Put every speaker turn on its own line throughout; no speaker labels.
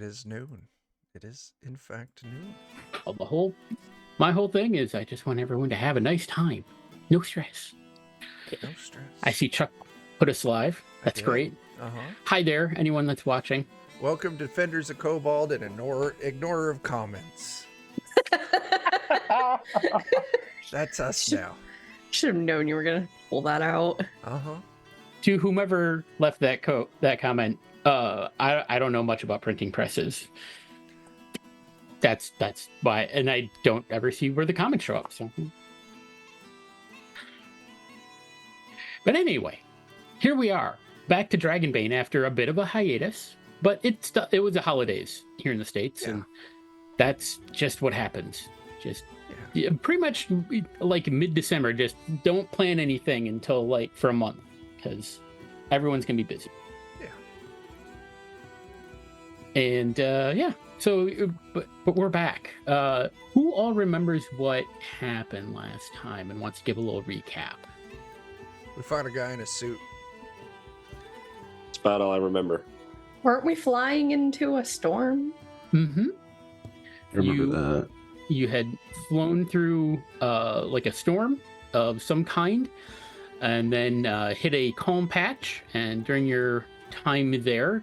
is noon. It is, in fact, noon.
Well, my whole thing is I just want everyone to have a nice time. No stress.
No stress.
I see Chuck put us live. That's great. Hi there, anyone that's watching.
Welcome to Defenders of Kobold and Ignorer of Comments. That's us now.
Should have known you were going to pull that out.
To whomever left that comment, I don't know much about printing presses. That's why, and I don't ever see where the comments show up. So, but anyway, here we are back to Bane after a bit of a hiatus. But it was the holidays here in the States, and that's just what happens. Just pretty much like mid-December. Just don't plan anything until like for a month because everyone's gonna be busy. Yeah. And so but we're back. Who all remembers what happened last time and wants to give a little recap?
We found a guy in a suit.
That's about all I remember.
Weren't we flying into a storm?
Mm-hmm.
I remember that.
You had flown through like a storm of some kind, and then hit a calm patch. And during your time there,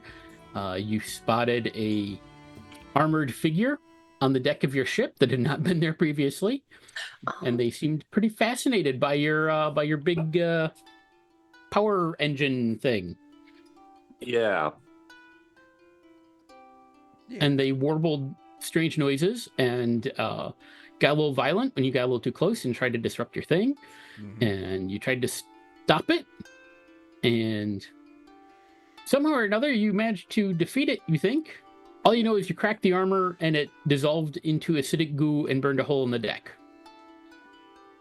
you spotted a armored figure on the deck of your ship that had not been there previously, and they seemed pretty fascinated by your big power engine thing.
Yeah.
And they warbled strange noises and got a little violent when you got a little too close and tried to disrupt your thing. Mm-hmm. And you tried to stop it. And somehow or another, you managed to defeat it, you think. All you know is you cracked the armor and it dissolved into acidic goo and burned a hole in the deck.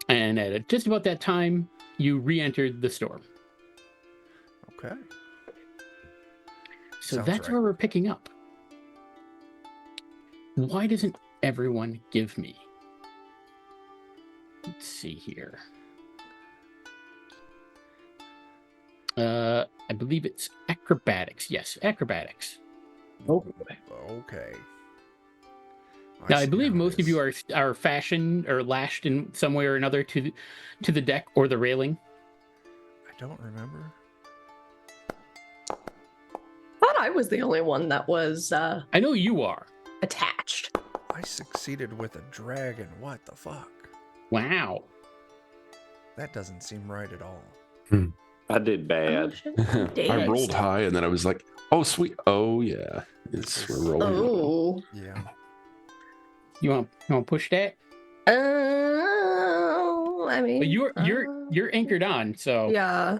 And at just about that time, you re-entered the storm.
Okay.
So that's right. Where we're picking up. Why doesn't everyone give me? Let's see here. I believe it's acrobatics. Yes, acrobatics.
Okay.
Now, I believe most of you are fashioned or lashed in some way or another to the deck or the railing.
I don't remember.
Thought I was the only one that was.
I know you are.
Attached.
I succeeded with a dragon. What the fuck?
Wow.
That doesn't seem right at all.
I did bad.
I rolled high and then I was like, oh, sweet. Oh, yeah. We're rolling.
Oh.
Yeah.
You want to push that?
I mean.
But you're anchored on, so.
Yeah.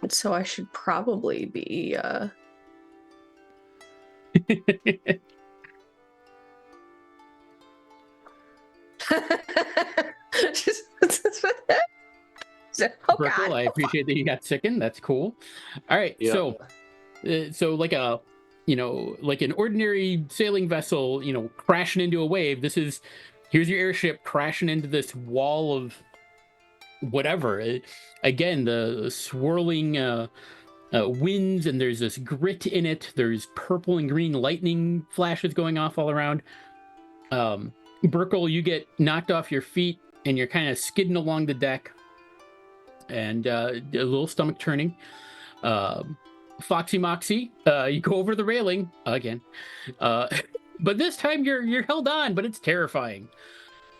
So I should probably be.
Brickle, I appreciate that you got sickened. That's cool. All right, yeah. So like like an ordinary sailing vessel, crashing into a wave. Here's your airship crashing into this wall of whatever. Again, the swirling winds, and there's this grit in it. There's purple and green lightning flashes going off all around. Brickle, you get knocked off your feet, and you're kind of skidding along the deck, and a little stomach turning. Foxy Moxie, you go over the railing again, but this time you're held on, but it's terrifying.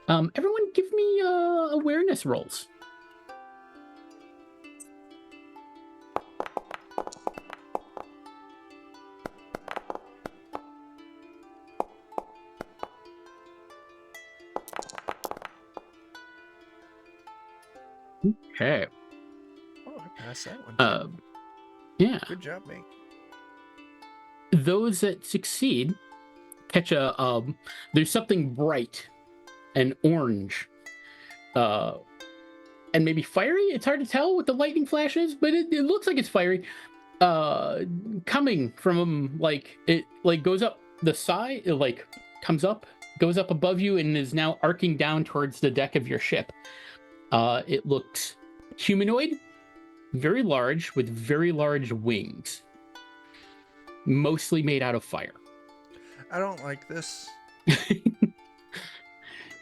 Everyone, give me awareness rolls. Okay.
Oh, I passed that one.
Yeah.
Good job, mate.
Those that succeed catch there's something bright and orange, and maybe fiery. It's hard to tell with the lightning flashes, but it looks like it's fiery. Coming from it goes up the side, it comes up, goes up above you, and is now arcing down towards the deck of your ship. It looks humanoid, very large, with very large wings. mostly made out of fire.
I don't like this.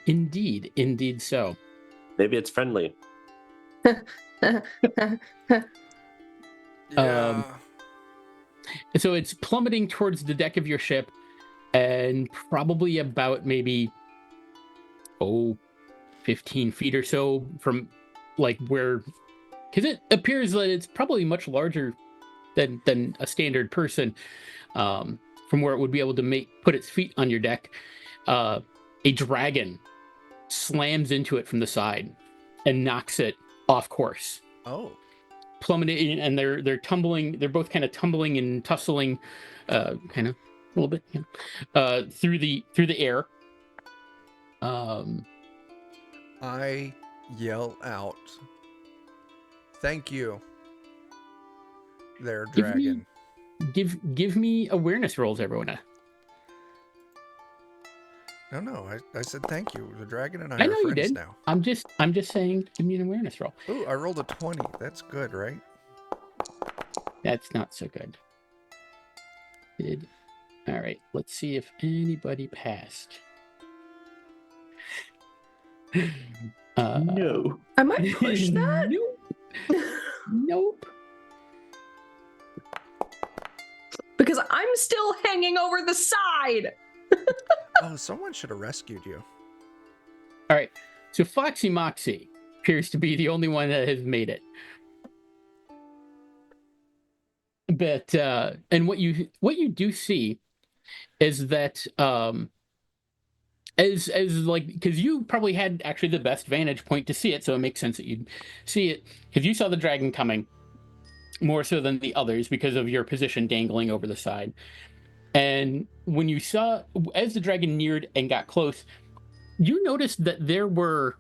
Indeed so.
Maybe it's friendly.
Yeah.
So it's plummeting towards the deck of your ship, and probably about maybe 15 feet or so from like where, because it appears that it's probably much larger than a standard person, from where it would be able to put its feet on your deck. A dragon slams into it from the side and knocks it off course,
Oh.
plummeting, and they're tumbling. They're both kind of tumbling and tussling, kind of a little bit, through the air.
I yell out, "Thank you, there, dragon."
Give me awareness rolls, everyone.
No, I said thank you. The dragon and I
I
are
know you
friends
did.
now.
I'm just saying, give me an awareness roll.
Ooh, I rolled a 20. That's good, right?
That's not so good. All right, let's see if anybody passed.
No.
I might push that.
Nope.
Because I'm still hanging over the side.
Oh, someone should have rescued you.
All right, so Foxy Moxie appears to be the only one that has made it. But and what you do see is that as like, because you probably had actually the best vantage point to see it, so it makes sense that you'd see it because you saw the dragon coming more so than the others because of your position dangling over the side. And when you saw, as the dragon neared and got close, you noticed that there were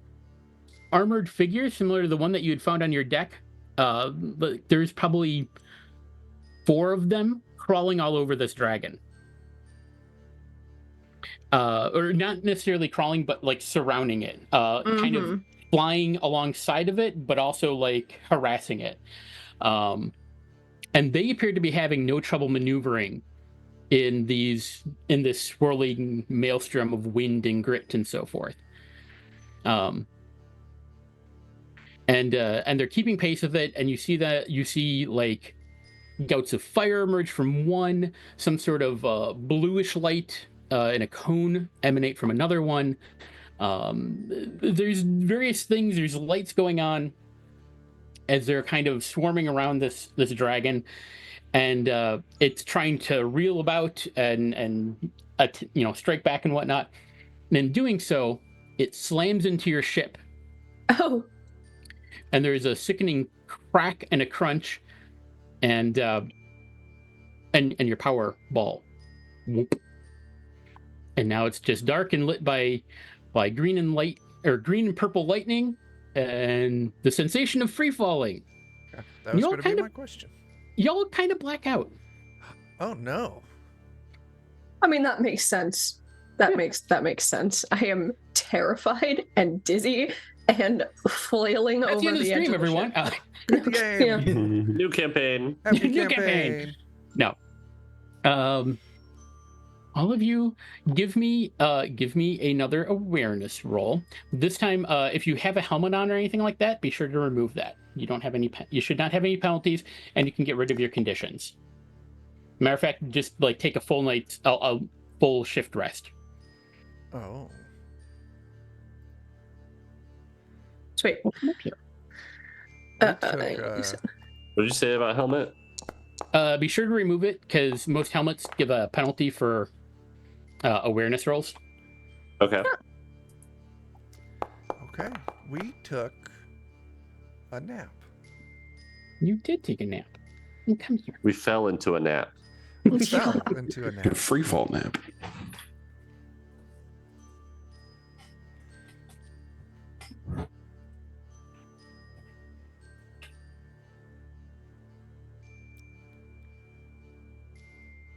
armored figures similar to the one that you had found on your deck. But there's probably 4 of them crawling all over this dragon. Or not necessarily crawling, but like surrounding it, kind of flying alongside of it, but also like harassing it. And they appear to be having no trouble maneuvering in this swirling maelstrom of wind and grit and so forth. And they're keeping pace with it, and you see like gouts of fire emerge from one, some sort of bluish light in a cone emanate from another one. There's various things. There's lights going on as they're kind of swarming around this dragon, and it's trying to reel about and strike back and whatnot. And in doing so, it slams into your ship.
Oh.
And there's a sickening crack and a crunch, and your power ball. Whoop. And now it's just dark and lit by green and purple lightning, and the sensation of free falling.
Yeah, that was going to be my question.
Y'all kind of black out.
Oh no.
I mean, that makes sense. That makes sense. I am terrified and dizzy and flailing
That's
over
the
edge
stream,
of the
everyone.
Good game.
Yeah.
New campaign.
Happy
New
campaign.
No. All of you, give me another awareness roll. This time, if you have a helmet on or anything like that, be sure to remove that. You should not have any penalties, and you can get rid of your conditions. Matter of fact, just like take a full shift rest.
Oh.
Sweet.
We'll come up here.
What did you say about helmet?
Be sure to remove it because most helmets give a penalty for awareness rolls.
Okay.
Okay. We took a nap.
You did take a nap. Well, come here.
We fell into a nap.
We fell into a
A
nap.
free fall nap.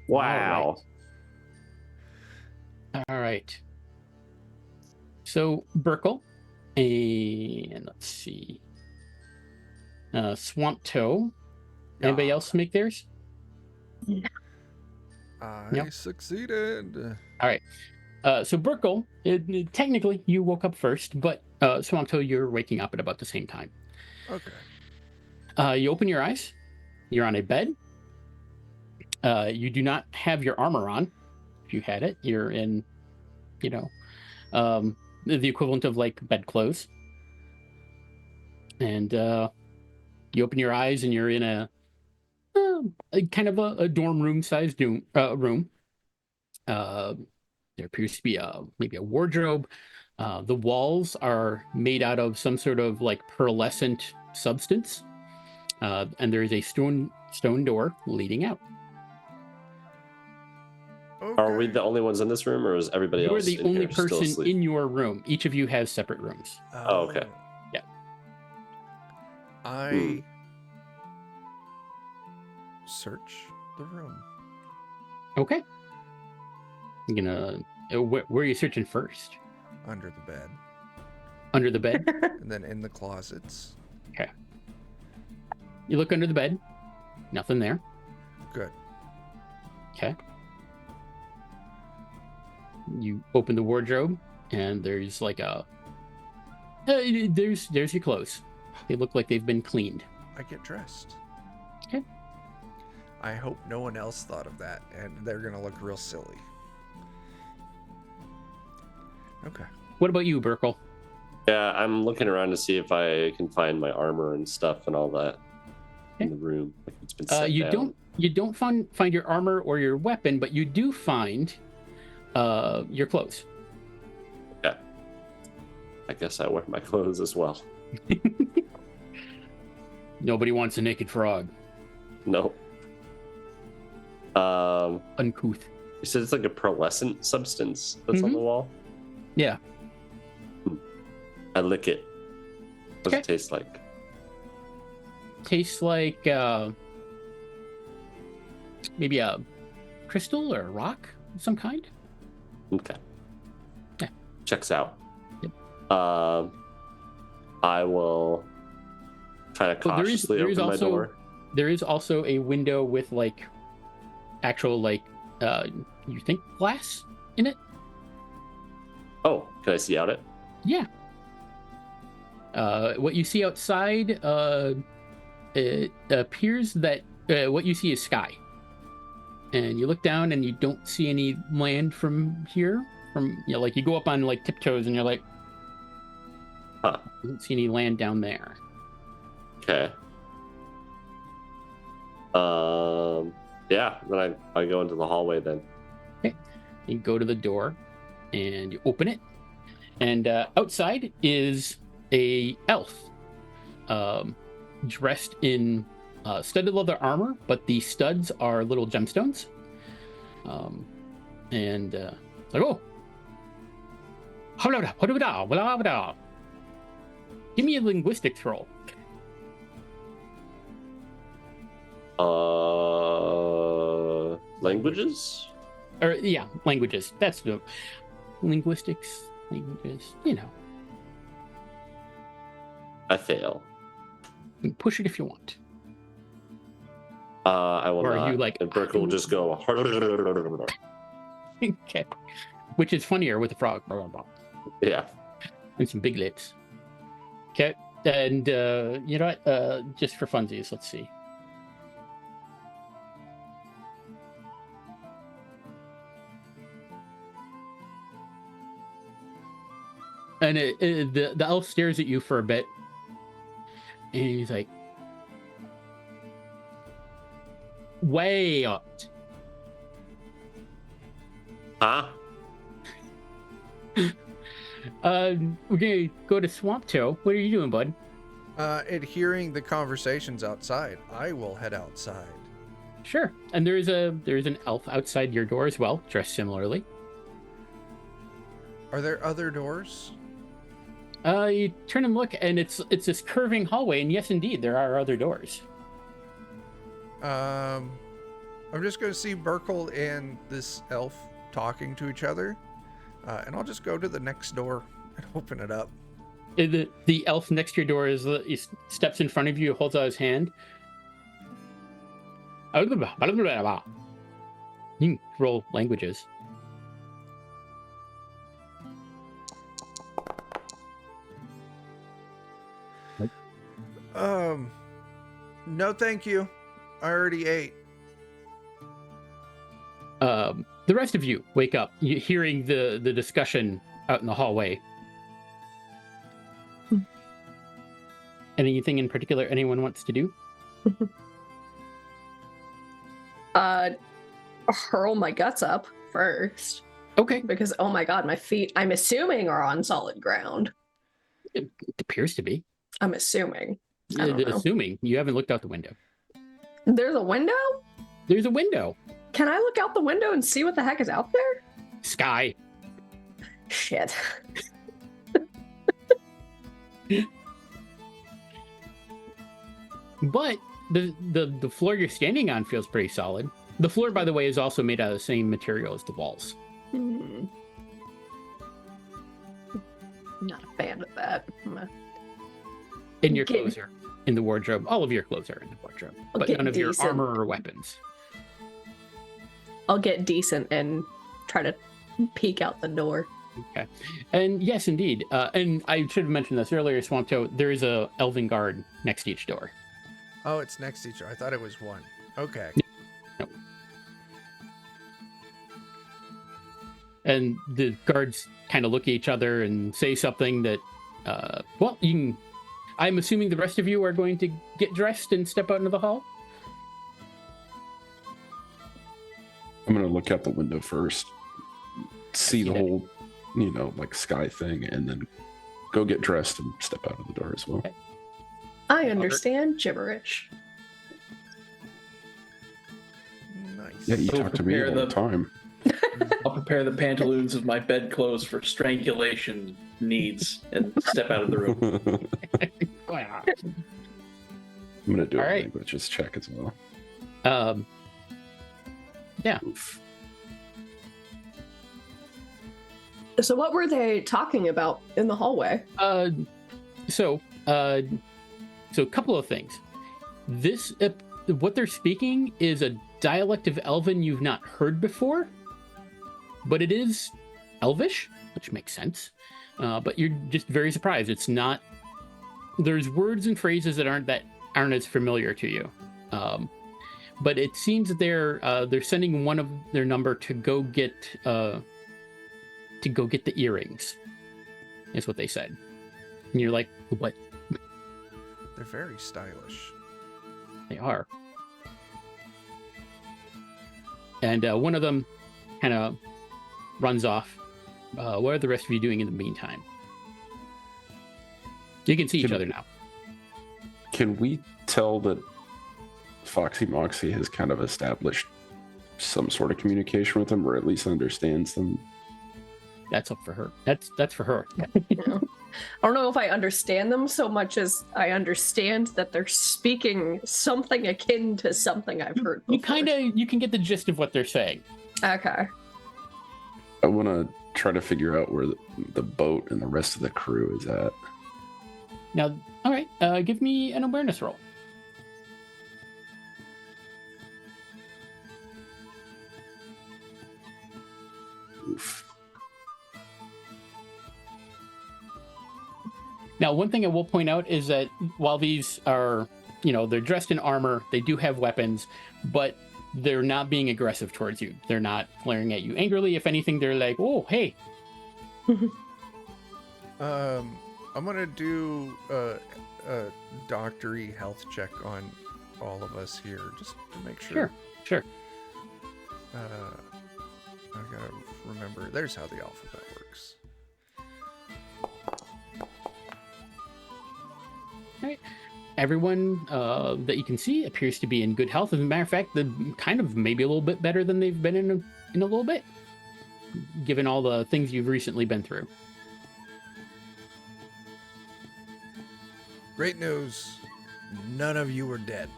Wow.
All right. So Burkle, and let's see, Swamp Toe. Anybody else make theirs?
No.
I succeeded.
All right. So Burkle, technically you woke up first, but Swampto, you're waking up at about the same time.
Okay.
You open your eyes. You're on a bed. You do not have your armor on. If you had it, you're in, the equivalent of like bedclothes. And you open your eyes and you're in a kind of a dorm room sized room. There appears to be maybe a wardrobe. The walls are made out of some sort of like pearlescent substance. And there is a stone door leading out.
Okay.
Are we the only ones in this room, or is everybody else?
You're the only person in your room. Each of you has separate rooms.
Oh, okay.
Yeah.
I search the room.
Okay. You're gonna. Where are you searching first?
Under the bed.
Under the bed?
And then in the closets.
Okay. You look under the bed. Nothing there.
Good.
Okay. You open the wardrobe, and there's like there's your clothes. They look like they've been cleaned.
I get dressed.
Okay.
I hope no one else thought of that, and they're gonna look real silly. Okay.
What about you, Burkle?
Yeah, I'm looking around to see if I can find my armor and stuff and all that in the room. Like it's been set down.
You don't find your armor or your weapon, but you do find your clothes.
Yeah. I guess I wear my clothes as well.
Nobody wants a naked frog.
No.
Uncouth.
You said it's like a pearlescent substance that's on the wall?
Yeah.
I lick it. What does it taste like?
Tastes like maybe a crystal or a rock of some kind.
Okay.
Yeah.
Checks out.
Yep.
I will kind of cautiously open my door.
There is also a window with like actual like you think glass in it.
Oh, can I see out it?
Yeah. What you see outside, it appears that what you see is sky. And you look down and you don't see any land from here. Like you go up on like tiptoes and you're like,
huh.
You don't see any land down there.
Okay. Yeah, then I go into the hallway then.
Okay. You go to the door and you open it. And outside is a elf dressed in studded leather armor, but the studs are little gemstones. Like, oh, give me a linguistics roll.
Languages?
Or yeah, languages. That's the linguistics, languages.
I fail.
You can push it if you want.
I will
or
not.
Are you like?
And Burke will just go.
Okay. Which is funnier with the frog.
Yeah.
And some big lips. Okay. And you know what? Just for funsies, let's see. And the elf stares at you for a bit. And he's like, way up.
Huh?
We're gonna go to Swamp Toe. What are you doing, bud?
Adhering the conversations outside. I will head outside.
Sure. And there's an elf outside your door as well, dressed similarly.
Are there other doors?
You turn and look, and it's this curving hallway, and yes, indeed, there are other doors.
I'm just going to see Burkle and this elf talking to each other, and I'll just go to the next door and open it up.
The elf next to your door he steps in front of you, holds out his hand. You can roll languages.
No, thank you. I already ate.
The rest of you wake up, hearing the discussion out in the hallway. Anything in particular anyone wants to do?
Hurl my guts up first.
Okay.
Because, oh my god, my feet, I'm assuming, are on solid ground.
It appears to be.
I'm assuming. I don't know.
Assuming you haven't looked out the window.
There's a window?
There's a window.
Can I look out the window and see what the heck is out there?
Sky.
Shit.
But the floor you're standing on feels pretty solid. The floor, by the way, is also made out of the same material as the walls.
Not a fan of that.
And your clothes are in the wardrobe. All of your clothes are in the wardrobe, but none of your armor or weapons.
I'll get decent and try to peek out the door.
Okay. And yes, indeed. And I should have mentioned this earlier, Swamptoe, there is a elven guard next to each door.
Oh, it's next to each other. I thought it was one. Okay.
No. And the guards kind of look at each other and say something that, well, you can... I'm assuming the rest of you are going to get dressed and step out into the hall?
I'm going to look out the window first, see the whole, like sky thing, and then go get dressed and step out of the door as well.
Okay.
I understand gibberish.
Nice.
Yeah, you talk to me all the time.
I'll prepare the pantaloons of my bedclothes for strangulation needs and step out of the room.
Wow.
I'm going to do
All
a
right.
languages check as well.
Yeah.
Oof.
So what were they talking about in the hallway?
So a couple of things. This, what they're speaking is a dialect of Elven you've not heard before, but it is Elvish, which makes sense. But you're just very surprised. It's not. There's words and phrases that aren't as familiar to you. But it seems that they're sending one of their number to go get the earrings. Is what they said. And you're like, what?
They're very stylish.
They are. And one of them kind of runs off. What are the rest of you doing in the meantime? You can see each other now.
Can we tell that Foxy Moxie has kind of established some sort of communication with them, or at least understands them?
That's up for her. That's for her.
I don't know if I understand them so much as I understand that they're speaking something akin to something I've heard before.
You can get the gist of what they're saying.
Okay.
I want to try to figure out where the boat and the rest of the crew is at.
Now, all right, give me an awareness roll.
Oof.
Now, one thing I will point out is that while these are, they're dressed in armor, they do have weapons, but they're not being aggressive towards you. They're not glaring at you angrily. If anything, they're like, oh, hey.
I'm gonna do a doctory health check on all of us here, just to make sure.
Sure.
I gotta remember. There's how the alphabet works.
All right. Everyone that you can see appears to be in good health. As a matter of fact, they're kind of maybe a little bit better than they've been in a little bit, given all the things you've recently been through.
Great news. None of you are dead.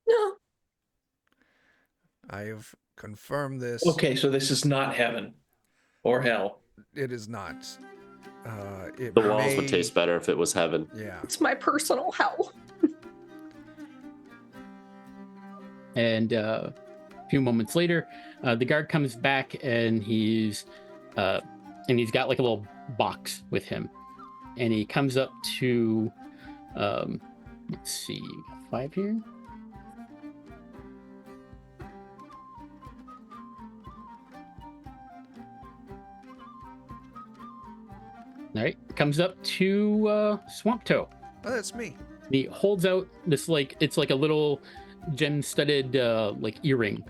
No.
I have confirmed this.
Okay, so this is not heaven or hell.
It is not.
The walls would taste better if it was heaven.
Yeah.
It's my personal hell.
And A few moments later, the guard comes back and he's got like a little box with him, and he comes up to let's see, 5 here. All right, comes up to Swamp Toe.
Oh, that's me.
And he holds out this it's like a little gem-studded like earring.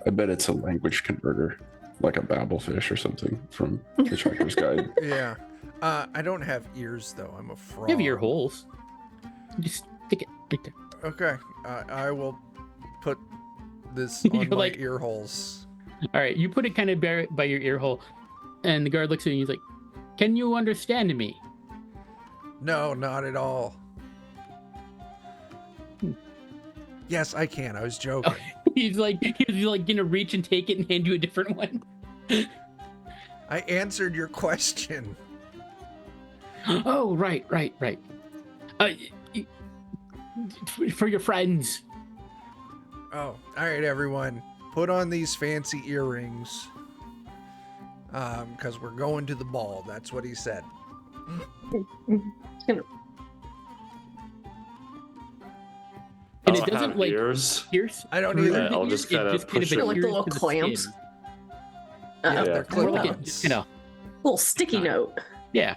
I bet it's a language converter, like a babblefish or something from Hitchhiker's Guide.
Yeah. I don't have ears though. I'm a frog.
You have ear holes. Just stick it right there.
Okay. I will put this on
You're
my
like-
ear holes.
All right, you put it kind of by your ear hole, and the guard looks at you and he's like, "Can you understand me?"
No, not at all. Yes, I can. I was joking.
He's like gonna reach and take it and hand you a different one.
I answered your question.
Oh, right. For your friends.
Oh, all right, everyone. Put on these fancy earrings. Because we're going to the ball. That's what he said.
And
I
it
don't
doesn't
have
like
ears.
pierce.
I don't
through
either.
the
I'll
ears,
just
it
kinda
kind of
push it.
Like the
adheres
little
to the
clamps?
skin.
Yeah,
Uh,
they're
More like
clip-ons.
a
sticky note.
Yeah.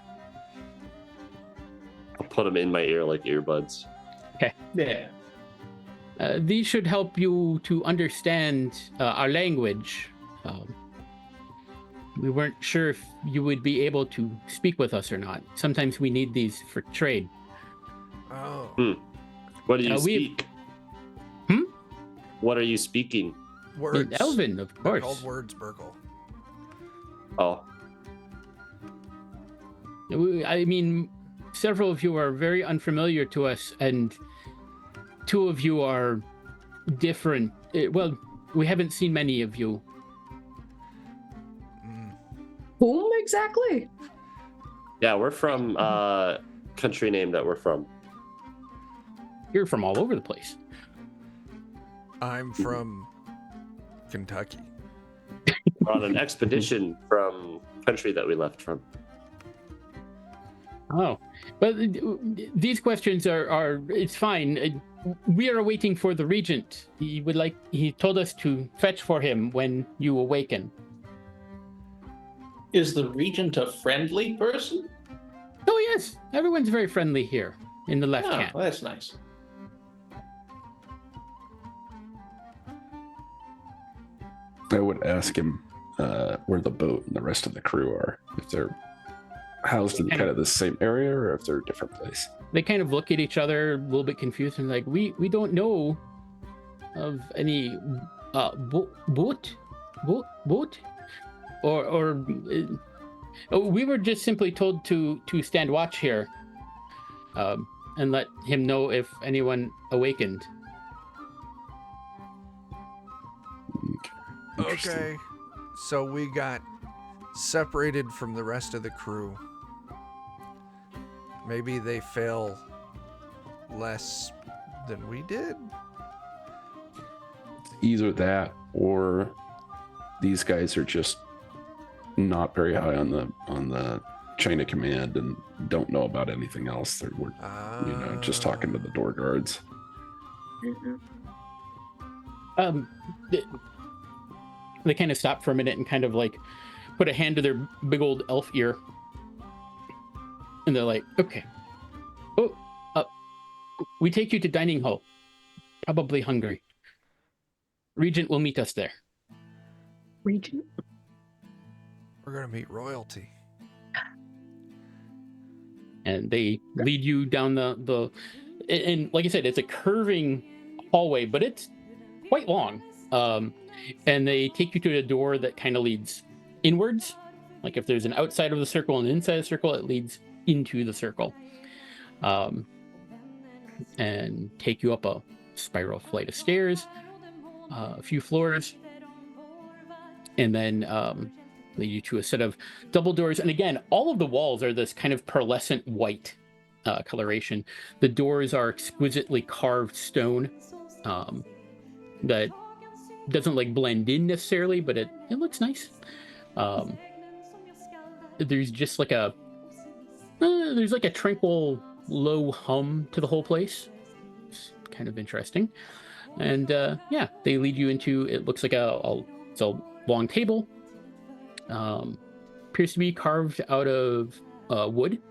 I'll put them in my ear like earbuds.
Yeah.
These should help you to understand our language. We weren't sure if you would be able to speak with us or not. Sometimes we need these for trade.
Oh,
What do you
we've-
speak?
Hmm?
What are you speaking?
words.
Elven, of
They're
course.
called words, Burgle.
Oh,
I mean, several of you are very unfamiliar to us, and 2 of you are different. Well, we haven't seen many of you.
Mm.
Whom exactly?
yeah, we're from country name that we're from.
You're from all over the place.
I'm from Kentucky.
We're on an expedition from country that we left from.
Oh, but these questions are it's fine. We are waiting for the regent. He told us to fetch for him when you awaken.
Is the regent a friendly person?
Oh yes, everyone's very friendly here in the left
Oh,
hand.
well, that's nice.
I would ask him where the boat and the rest of the crew are, if they're housed in kind of the same area or if they're a different place.
They kind of look at each other a little bit confused and like, we don't know of any boat, or we were just simply told to stand watch here, and let him know if anyone awakened.
Interesting.
Okay. So we got separated from the rest of the crew. Maybe they fail less than we did?
Either that or these guys are just not very high on the chain of command and don't know about anything else. We're just talking to the door guards.
They kind of stop for a minute and kind of like put a hand to their big old elf ear, and they're like, "Okay, we take you to dining hall. Probably hungry. Regent will meet us there."
Regent?
We're gonna meet royalty.
And they lead you down the and like I said, it's a curving hallway, but it's quite long. And they take you to a door that kind of leads inwards. Like if there's an outside of the circle and an inside of the circle, it leads into the circle. And take you up a spiral flight of stairs, a few floors, and then lead you to a set of double doors. And again, all of the walls are this kind of pearlescent white coloration. The doors are exquisitely carved stone that doesn't like blend in necessarily, but it looks nice. There's just like a tranquil low hum to the whole place. It's kind of interesting. And yeah, they lead you into, it looks like it's a long table. Appears to be carved out of wood,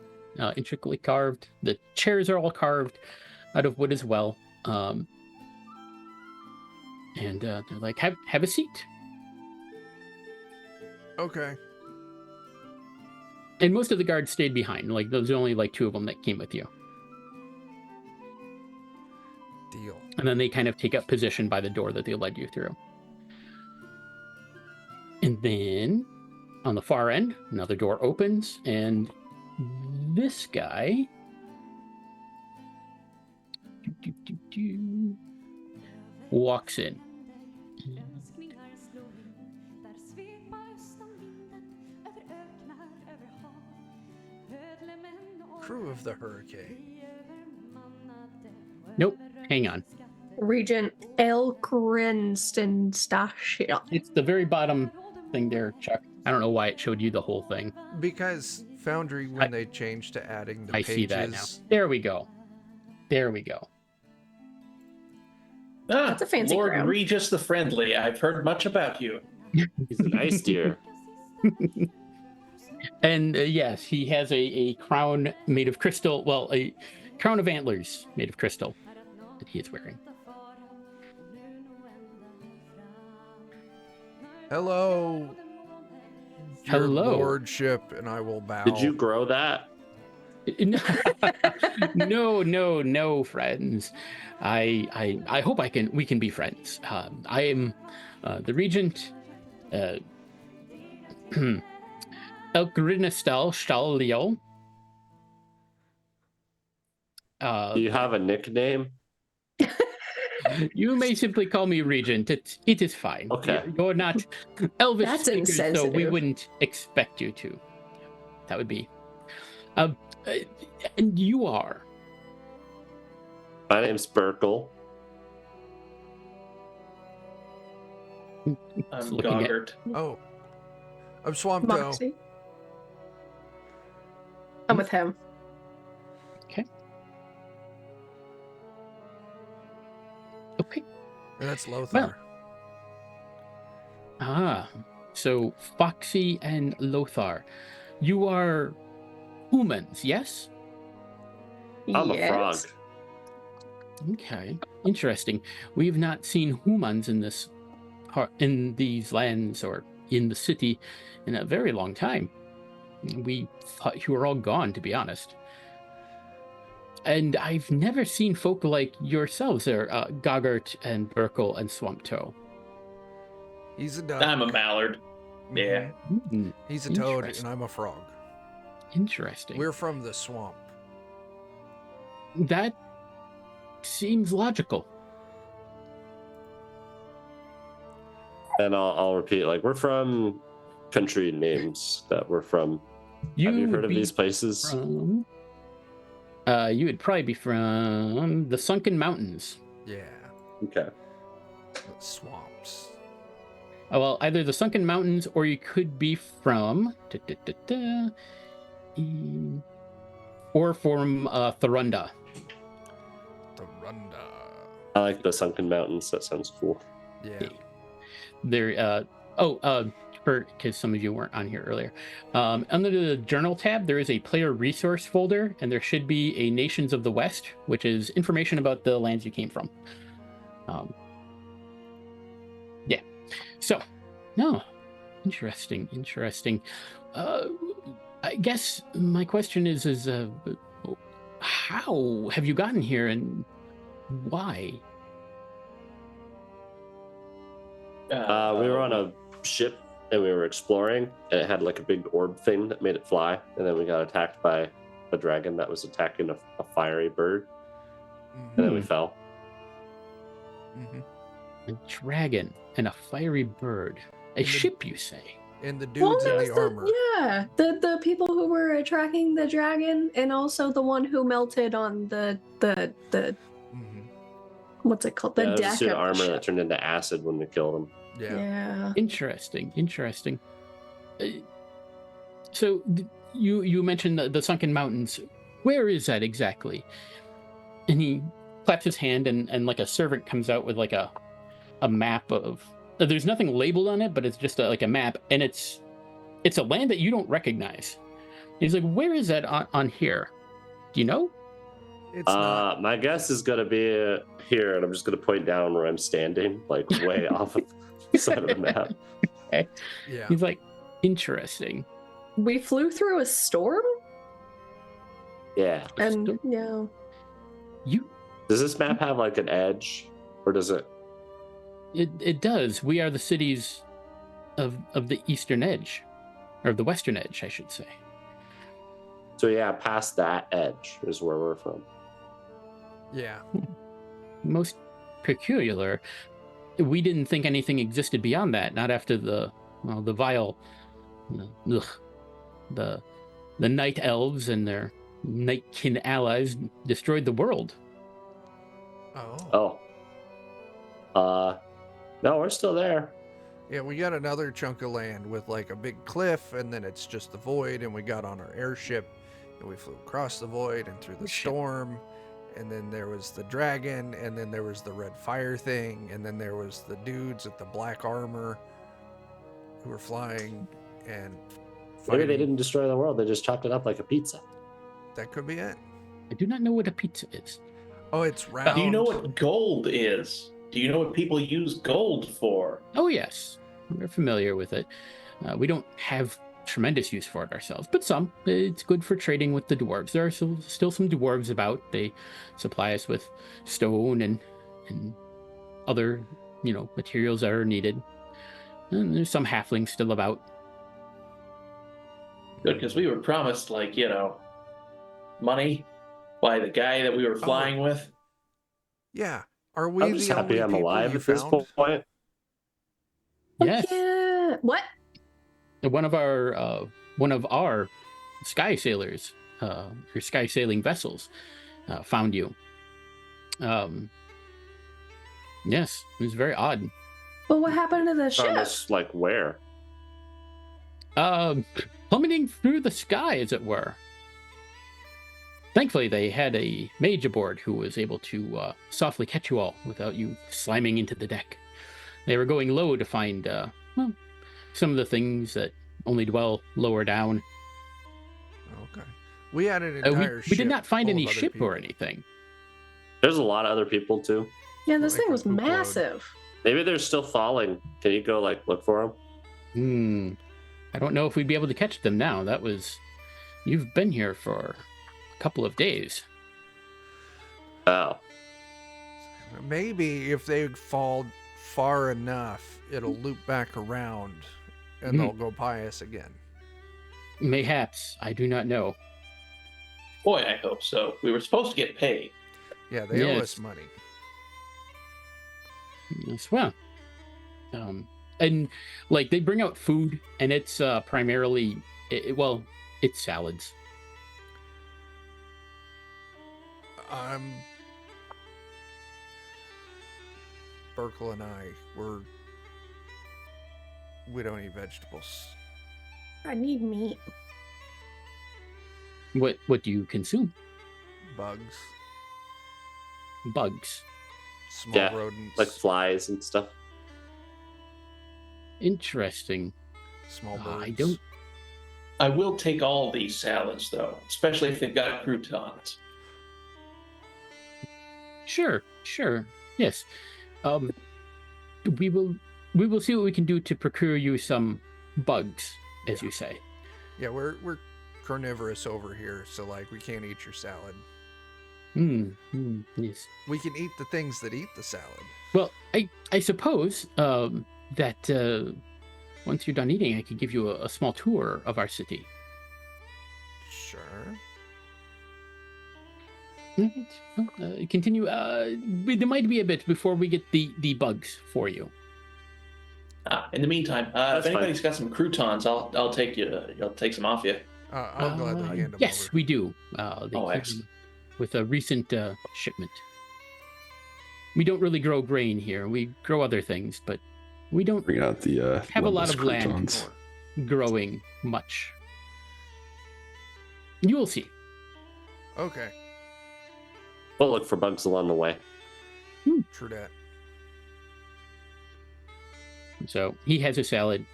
intricately carved. The chairs are all carved out of wood as well. And they're like, have a seat.
Okay.
And most of the guards stayed behind. Like, there's only like 2 of them that came with you.
Deal.
And then they kind of take up position by the door that they led you through. And then on the far end, another door opens, and this guy walks in.
Crew of the Hurricane.
Nope, hang on.
Regent Elgrinstenstashia.
It's the very bottom thing there, Chuck. I don't know why it showed you the whole thing.
Because Foundry, when they changed to adding the
I
pages...
see that now. There we go.
That's a fancy
Lord
crown.
Regis the Friendly. I've heard much about you.
He's a nice deer.
And yes, he has a crown made of crystal. Well, a crown of antlers made of crystal that he is wearing.
Hello. Your
Hello.
lordship, and I will bow.
Did you grow that?
No, friends. I hope we can be friends. I am the regent. Elgrinestal Stalio.
Do you have a nickname?
You may simply call me Regent. It is fine.
Okay.
You're not Elvish
That's
speakers, so we
insensitive.
wouldn't expect you to. That would be. And you are.
My name's Burkle.
I'm
looking at-
Goggart.
Oh. I'm Swampto.
Moxie. I'm with him.
Okay.
And that's Lothar.
So Foxy and Lothar, you are humans, yes?
I'm
Yes.
a frog.
Okay, interesting. We've not seen humans in these lands or in the city in a very long time. We thought you were all gone, to be honest. And I've never seen folk like yourselves there, Goggart and Burkle and Swamptoe.
He's a duck.
I'm a mallard. Yeah.
Hmm,
He's a toad, and
Interesting.
I'm a frog.
interesting.
We're from the swamp.
That seems logical.
And I'll repeat, like, we're from country names that we're from. Have you
would
heard of
be
these places?
From, you would probably be from the Sunken Mountains.
Yeah.
Okay.
The swamps.
Oh, well, either the Sunken Mountains or you could be from... or from Thorunda.
The Runda.
I like the Sunken Mountains. That sounds cool.
Yeah.
There, because some of you weren't on here earlier. Under the Journal tab, there is a player resource folder, and there should be a Nations of the West, which is information about the lands you came from. Yeah. So, no. Interesting. I guess my question is how have you gotten here and why?
We were on a ship and we were exploring, and it had like a big orb thing that made it fly. And then we got attacked by a dragon that was attacking a fiery bird, and then we fell.
Mm-hmm.
A dragon and a fiery bird. A
And the-
ship, you say?
And the
Well,
dudes in
there
the
was
armor.
yeah, the people who were tracking the dragon, and also the one who melted on the
Mhm.
what's it called? The
Yeah, it was a
deck
suit
of
of armor
the
that
ship.
turned into acid when we killed him.
Yeah.
Yeah.
Interesting. So you mentioned the sunken mountains. Where is that exactly? And he claps his hand, and like a servant comes out with like a map of. There's nothing labeled on it, but it's just like a map, and it's a land that you don't recognize. He's like, "Where is that on here? Do you know?"
It's not.
My guess is gonna be here, and I'm just gonna point down where I'm standing, like way off of the side of the map.
Okay.
Yeah.
He's like, "Interesting."
We flew through a storm,
Yeah.
and
Storm?
yeah.
You.
Does this map have like an edge, or does it?
It does. We are the cities of the eastern edge, or the western edge, I should say.
So yeah, past that edge is where we're from.
Yeah.
Most peculiar. We didn't think anything existed beyond that. Not after the vile, the night elves and their nightkin allies destroyed the world.
Oh.
No, we're still there.
Yeah, we got another chunk of land with like a big cliff, and then it's just the void, and we got on our airship, and we flew across the void and through the storm, and then there was the dragon, and then there was the red fire thing, and then there was the dudes with the black armor who were flying and
Maybe they
fighting.
didn't destroy the world; they just chopped it up like a pizza.
That could be it.
I do not know what a pizza is.
Oh, it's round.
Do you know what gold is? Do you know what people use gold for?
Oh yes, we're familiar with it. We don't have tremendous use for it ourselves, but some. It's good for trading with the dwarves. There are still some dwarves about. They supply us with stone and other, materials that are needed. And there's some halflings still about.
Good, because we were promised, money by the guy that we were flying with.
Yeah. Are we
I'm just
the
happy
only
I'm
people
alive
you
at this
found?
point.
Yes,
Yeah. What?
one of our sky sailors, or sky sailing vessels, found you. Yes, it was very odd.
Well, what happened to the ship?
Almost like where?
Plummeting through the sky, as it were. Thankfully, they had a mage aboard who was able to softly catch you all without you slamming into the deck. They were going low to find some of the things that only dwell lower down.
Okay. We had an entire ship.
We did not find
full
any
of other
ship
people.
or anything.
There's a lot of other people too.
Yeah, this
Like
thing
a
was
poop load.
massive.
Maybe they're still falling. Can you go look for them?
I don't know if we'd be able to catch them now. You've been here for a couple of days.
Oh,
Maybe if they fall far enough, it'll loop back around and
Mhm.
they'll go by us again.
Mayhaps. I do not know.
Boy, I hope so. We were supposed to get paid.
Yeah, they owe
Yes.
us money.
Yes, well. And they bring out food, and it's primarily, it's salads.
Burkle and I, we don't eat vegetables.
I need meat.
What do you consume?
Bugs,
Bugs.
small
Yeah,
rodents,
like flies and stuff.
Interesting.
small birds.
I will take all these salads, though, especially if they've got croutons.
Sure. Yes. We will see what we can do to procure you some bugs, as you say.
Yeah, we're carnivorous over here, so we can't eat your salad.
Yes.
We can eat the things that eat the salad.
Well, I suppose that once you're done eating, I could give you a small tour of our city.
Sure.
Continue. There might be a bit before we get the bugs for you.
In the meantime, if
That's
anybody's got some croutons, I'll take some off you.
I'll gladly hand them
Yes,
over.
we do. They
Oh,
came
excellent.
with a recent shipment. We don't really grow grain here. We grow other things, but we don't
Bring out the
have a lot
Lumbus
of land
croutons.
growing much. You will see.
Okay,
We'll look for bugs along the way.
true that.
So he has a salad.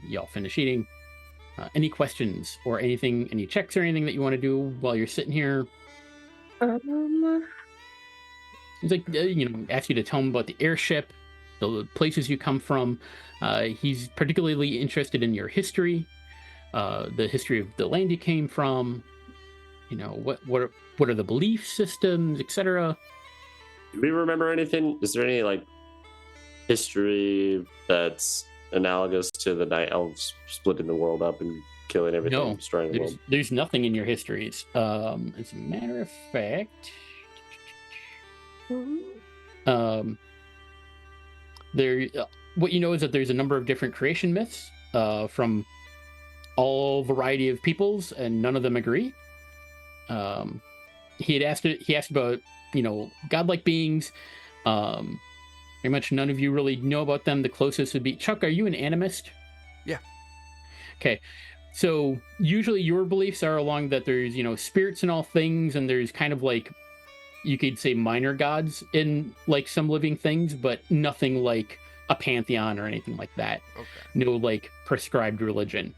Y'all finish eating. Any questions or anything, any checks or anything that you want to do while you're sitting here? He's like, ask you to tell him about the airship, the places you come from. He's particularly interested in your history, the history of the land you came from. What are the belief systems, etc.
Do we remember anything? Is there any like history that's analogous to the Night Elves splitting the world up and killing everything,
No,
destroying the world?
there's nothing in your histories. As a matter of fact, what you know is that there's a number of different creation myths from all variety of peoples, and none of them agree. He asked about godlike beings. Pretty much none of you really know about them. The closest would be Chuck. Are you an animist?
Yeah.
Okay. So usually your beliefs are along that there's spirits in all things, and there's kind of like, you could say, minor gods in like some living things, but nothing like a pantheon or anything like that.
Okay.
No like prescribed religion.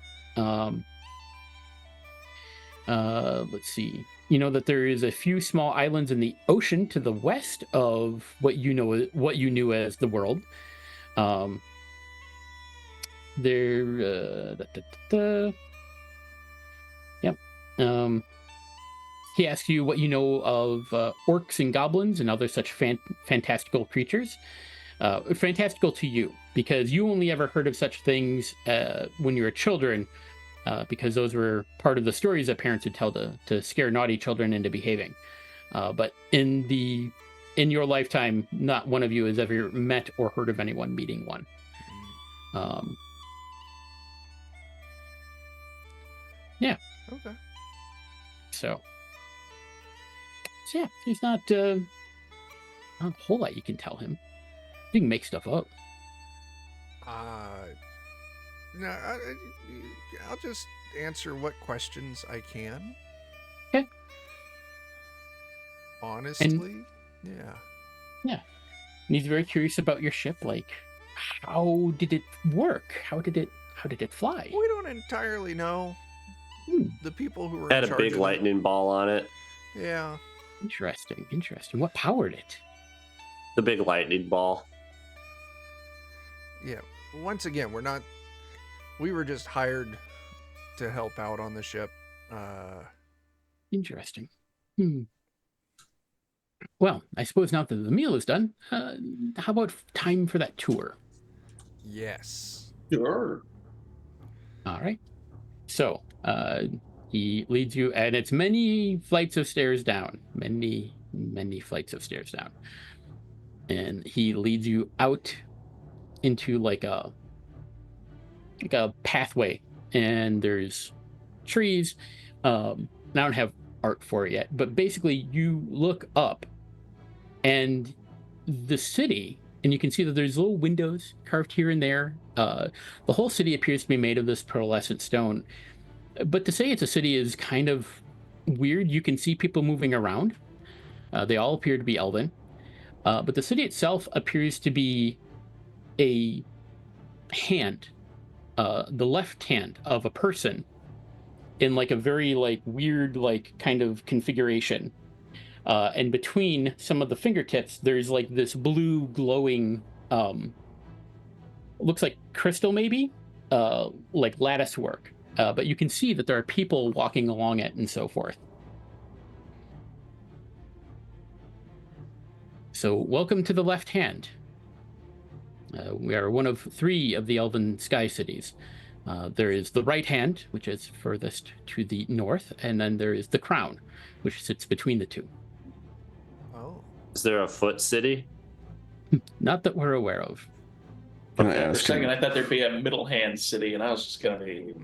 Let's see. You know that there is a few small islands in the ocean to the west of what you knew as the world. Yep. He asks you what you know of orcs and goblins and other such fantastical creatures. Fantastical to you, because you only ever heard of such things when you were children, because those were part of the stories that parents would tell to scare naughty children into behaving. But in your lifetime, not one of you has ever met or heard of anyone meeting one. Yeah.
Okay.
So yeah, he's not a whole lot you can tell him. You can make stuff up.
No, I'll just answer what questions I can.
Okay.
Honestly, yeah.
Yeah. And he's very curious about your ship. Like, how did it work? How did it fly?
We don't entirely know. The people who were
Had
in
a
charge
big
of it-
lightning ball on it.
Yeah.
Interesting. What powered it?
The big lightning ball.
Yeah. Once again, we were just hired to help out on the ship.
Interesting. Well, I suppose now that the meal is done, how about time for that tour?
Yes.
Sure.
All right. So, he leads you, and it's many flights of stairs down. Many flights of stairs down. And he leads you out into like a pathway, and there's trees. I don't have art for it yet, but basically you look up and the city, and you can see that there's little windows carved here and there. The whole city appears to be made of this pearlescent stone, but to say it's a city is kind of weird. You can see people moving around. They all appear to be elven, but the city itself appears to be a hand, the left hand of a person in like a very like weird like kind of configuration, and between some of the fingertips there's like this blue glowing looks like crystal, maybe like lattice work, but you can see that there are people walking along it and so forth. So welcome to the left hand. We are one of 3 of the elven sky cities. There is the right hand, which is furthest to the north, and then there is the crown, which sits between the two.
Oh.
Is there a foot city?
Not that we're aware of.
Can I
For a
ask
second,
him?
I thought there'd be a middle hand city, and I was just gonna be.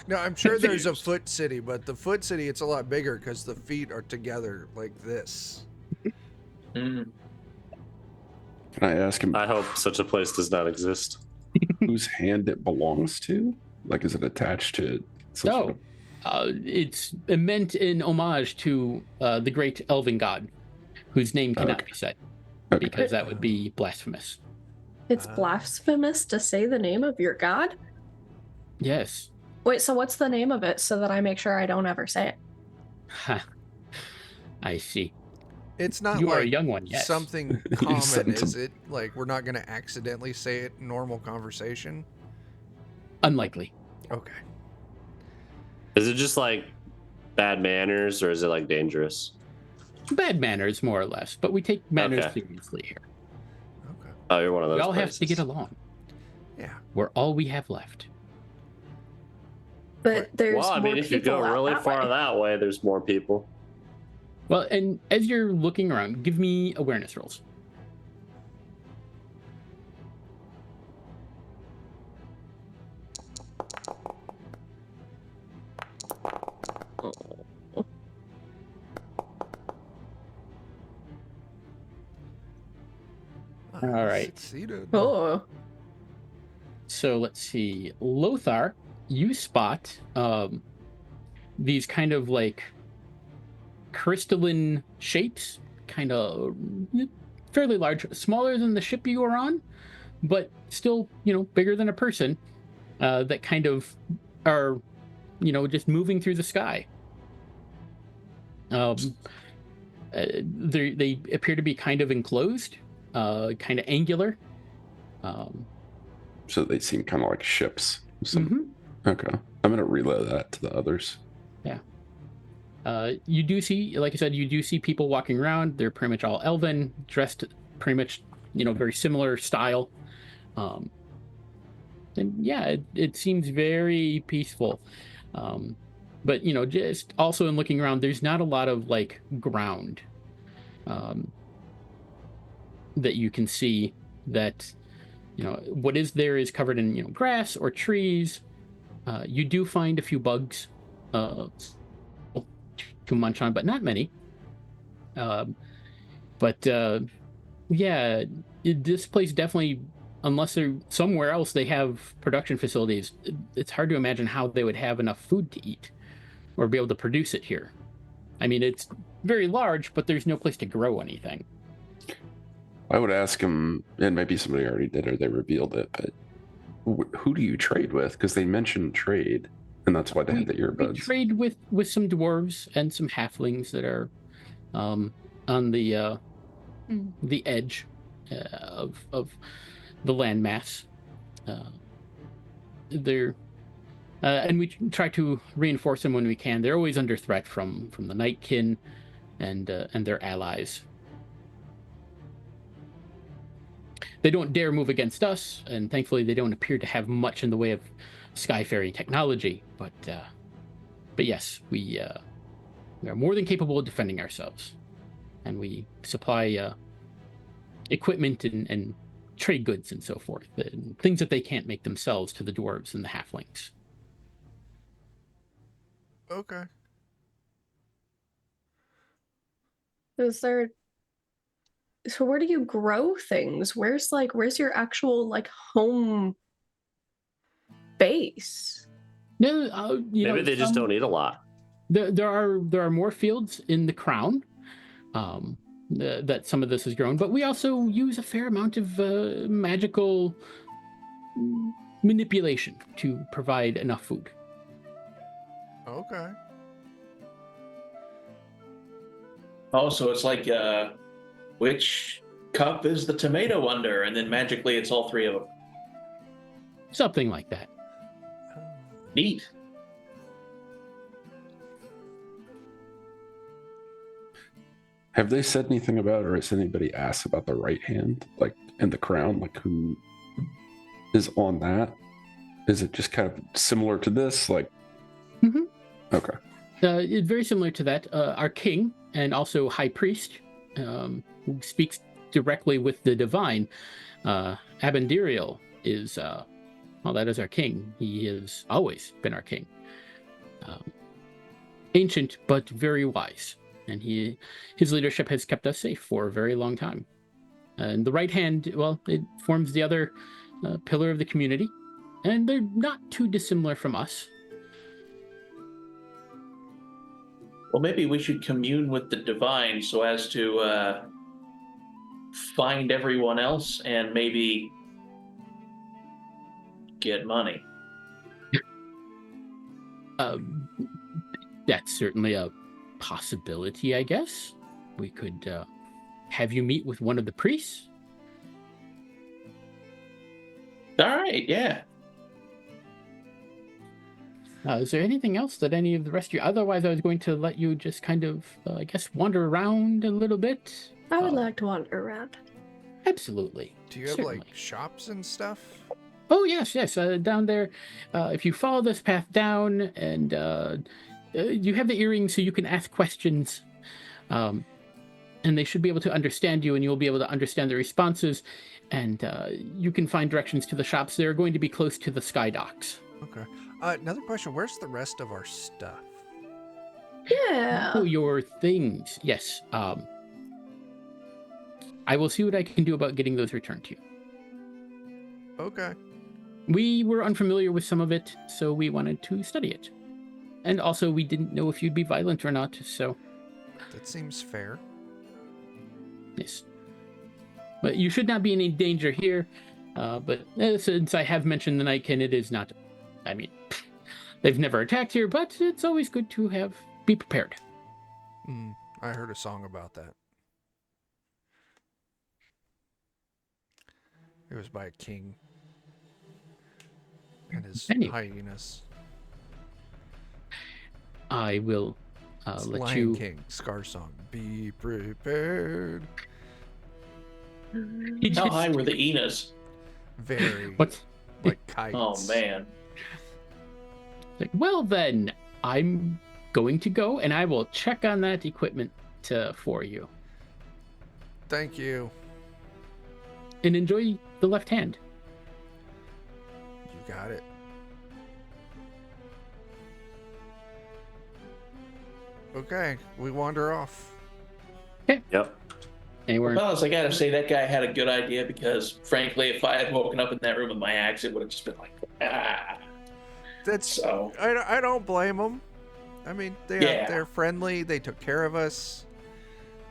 No, I'm sure there's a
Confused.
foot city, but the foot city, it's a lot bigger because the feet are together like this.
Mm.
Can I ask him
I hope such a place does not exist.
whose hand it belongs to? Like, is it attached to some sort of...
It's meant in homage to the great elven god, whose name cannot be said, because that would be blasphemous.
It's blasphemous to say the name of your god?
Yes.
Wait, so what's the name of it so that I make sure I don't ever say it?
Ha. I see.
It's not
You
like
are a young one, yes.
something
You
common,
sent
is
him.
it? Like, we're not going to accidentally say it in normal conversation?
Unlikely.
Okay.
Is it just like bad manners, or is it like dangerous?
Bad manners, more or less, but we take manners
Okay.
seriously here.
Okay.
Oh, you're one of those.
We all have to
places.
get along.
Yeah.
We're all we have left.
But there's
Well, I mean,
more
if you
people
go
out
really
that
far
way.
that way, there's more people.
Well, and as you're looking around, give me awareness rolls.
I
All right.
succeeded.
Oh,
So let's see. Lothar, you spot these kind of like crystalline shapes, kind of fairly large, smaller than the ship you were on, but still, bigger than a person, that kind of are, just moving through the sky. They appear to be kind of enclosed, kind of angular.
So they seem kind of like ships.
Mhm.
Okay. I'm going to relay that to the others.
You do see, like I said, you do see people walking around. They're pretty much all elven, dressed pretty much, very similar style. And yeah, it seems very peaceful. But, just also in looking around, there's not a lot of like ground that you can see that, what is there is covered in, grass or trees. You do find a few bugs to munch on, but not many. Yeah, this place definitely, unless they're somewhere else they have production facilities, it's hard to imagine how they would have enough food to eat or be able to produce it here. I mean, it's very large, but there's no place to grow anything.
I would ask him, and maybe somebody already did or they revealed it, but who do you trade with? Because they mentioned trade, and that's why they had the
We
earbuds.
trade with some dwarves and some halflings that are on the edge of the landmass. They're and we try to reinforce them when we can. They're always under threat from the Nightkin and their allies. They don't dare move against us, and thankfully they don't appear to have much in the way of skyfaring technology. But yes, we are more than capable of defending ourselves, and we supply equipment and trade goods and so forth, and things that they can't make themselves to the dwarves and the halflings.
Okay.
is there? So where do you grow things? Where's your actual like home base?
No,
Maybe they just don't eat a lot.
There are more fields in the crown that some of this is grown, but we also use a fair amount of magical manipulation to provide enough food.
Okay.
Oh, so it's like, which cup is the tomato under? And then magically it's all three of them.
Something like that.
Neat.
Have they said anything about, or has anybody asked about the right hand, like in the crown, like who is on that? Is it just kind of similar to this? Like,
Mhm.
Okay.
It's very similar to that. Our king and also high priest, who speaks directly with the divine, Abendiriel, is that is our king. He has always been our king. Ancient but very wise, and his leadership has kept us safe for a very long time. And the right hand, well, it forms the other pillar of the community. And they're not too dissimilar from us.
Well, maybe we should commune with the divine so as to find everyone else and maybe get money.
That's certainly a possibility, I guess. We could have you meet with one of the priests.
All right, yeah.
Is there anything else that any of the rest of you... Otherwise, I was going to let you just kind of, I guess, wander around a little bit.
I would like to wander around.
Absolutely.
Do you have
Certainly.
like shops and stuff?
Oh, yes. Down there, if you follow this path down and you have the earrings so you can ask questions, and they should be able to understand you and you'll be able to understand the responses, and you can find directions to the shops. They're going to be close to the sky docks.
Okay. Another question. Where's the rest of our stuff?
Yeah.
Oh, your things. Yes. I will see what I can do about getting those returned to you.
Okay.
We were unfamiliar with some of it, so we wanted to study it. And also, we didn't know if you'd be violent or not, so...
That seems fair.
Yes. But you should not be in any danger here. But since I have mentioned the Nightkin, it is not... I mean, they've never attacked here, but it's always good to be prepared.
I heard a song about that. It was by a king and his
Anyway.
hyenas.
I will
It's
let
Lion
you...
King, Scar Song. Be prepared.
He
How
just-
high were the Enas?
Very
What?
like kites.
Oh, man.
Like, well, then, I'm going to go, and I will check on that equipment for you.
Thank you.
And enjoy the left hand.
You got it. Okay, we wander off.
Yep.
Anywhere.
Well, I gotta say, that guy had a good idea because, frankly, if I had woken up in that room with my axe, it would have just been like, ah.
That's
So,
I don't blame them. I mean, they're friendly. They took care of us.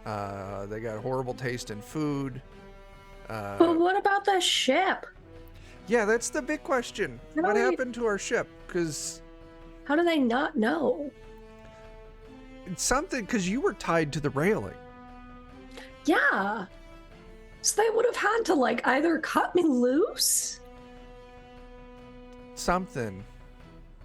They got horrible taste in food.
But what about the ship?
Yeah, that's the big question.
How
What
do we-
happened to our ship? Because
How do they not know?
it's something. Because you were tied to the railing.
Yeah. So they would have had to like either cut me loose.
Something.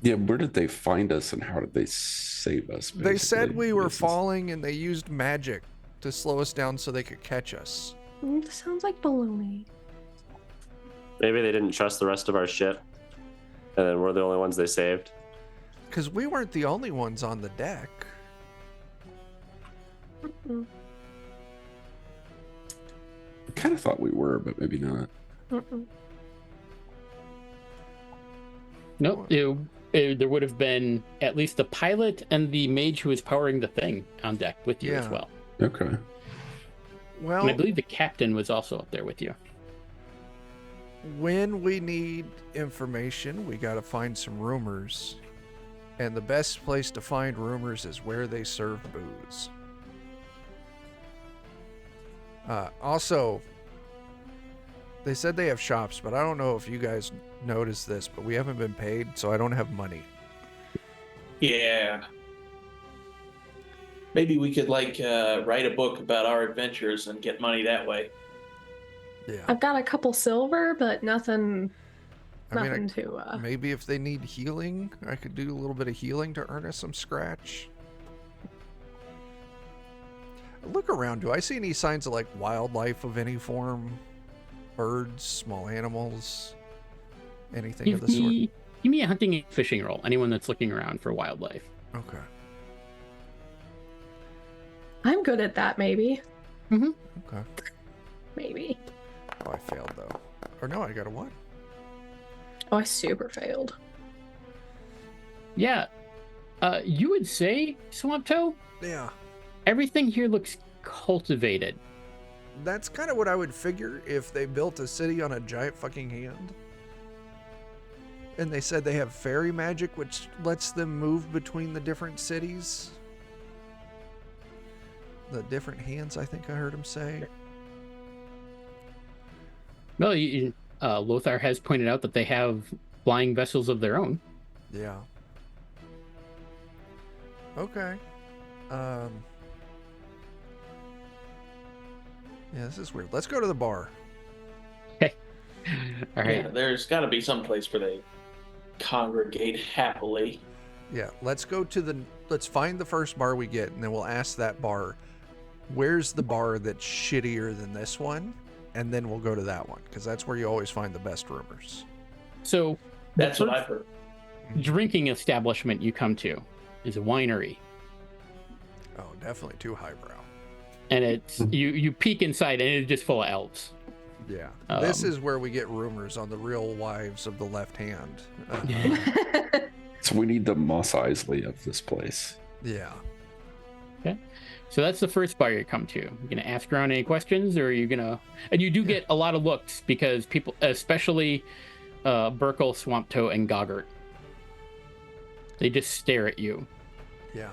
Yeah, where did they find us and how did they save us?
They said
basically?
we were
This is-
falling, and they used magic to slow us down so they could catch us.
This sounds like baloney.
Maybe they didn't trust the rest of our ship, and then we're the only ones they saved.
Because we weren't the only ones on the deck.
Mm-mm.
I kind of thought we were, but maybe not.
Mm-mm.
Nope. There would have been at least the pilot and the mage who was powering the thing on deck with you as
Yeah.
well.
Okay.
Well,
And I believe the captain was also up there with you.
when we need information, we got to find some rumors. And the best place to find rumors is where they serve booze. Also, they said they have shops, but I don't know if you guys noticed this, but we haven't been paid, so I don't have money.
yeah. Maybe we could, like, write a book about our adventures and get money that way.
Yeah.
I've got a couple silver, but nothing.
I mean,
Nothing to.
maybe if they need healing, I could do a little bit of healing to earn us some scratch. Look around. Do I see any signs of like wildlife of any form? Birds, small animals, anything of the sort?
Give me a hunting and fishing roll. Anyone that's looking around for wildlife.
Okay.
I'm good at that, maybe.
Okay.
Maybe.
Oh, I failed though. Or no, I got a 1.
Oh, I super failed.
Yeah. You would say, Swamp Toe,
Yeah.
everything here looks cultivated.
That's kind of what I would figure if they built a city on a giant fucking hand. And they said they have fairy magic, which lets them move between the different cities. The different hands, I think I heard him say.
Well, Lothar has pointed out that they have flying vessels of their own.
Yeah. Okay. Yeah, this is weird. Let's go to the bar.
Okay. All right.
Yeah, there's got to be some place where they congregate happily.
Yeah, let's find the first bar we get, and then we'll ask that bar, where's the bar that's shittier than this one? And then we'll go to that one, because that's where you always find the best rumors.
So
That's
the
what I've
first
heard.
drinking establishment you come to is a winery.
Oh, definitely too highbrow.
And it's you peek inside and it's just full of elves.
Yeah. This is where we get rumors on the real wives of the left hand.
So we need the Mos Eisley of this place.
Yeah.
Okay. So that's the first bar you come to. You gonna ask around any questions, or are you gonna? And you do get a lot of looks because people, especially Burkle, Swamptoe, and Goggart, they just stare at you.
Yeah.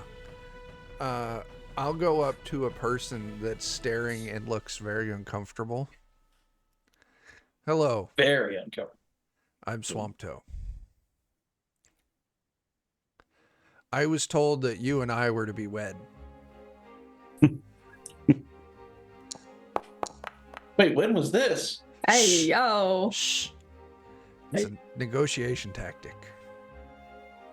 I'll go up to a person that's staring and looks very uncomfortable. Hello,
Very uncomfortable.
I'm Swamptoe. I was told that you and I were to be wed.
Wait, when was this?
Hey, yo.
Shh. It's a negotiation tactic.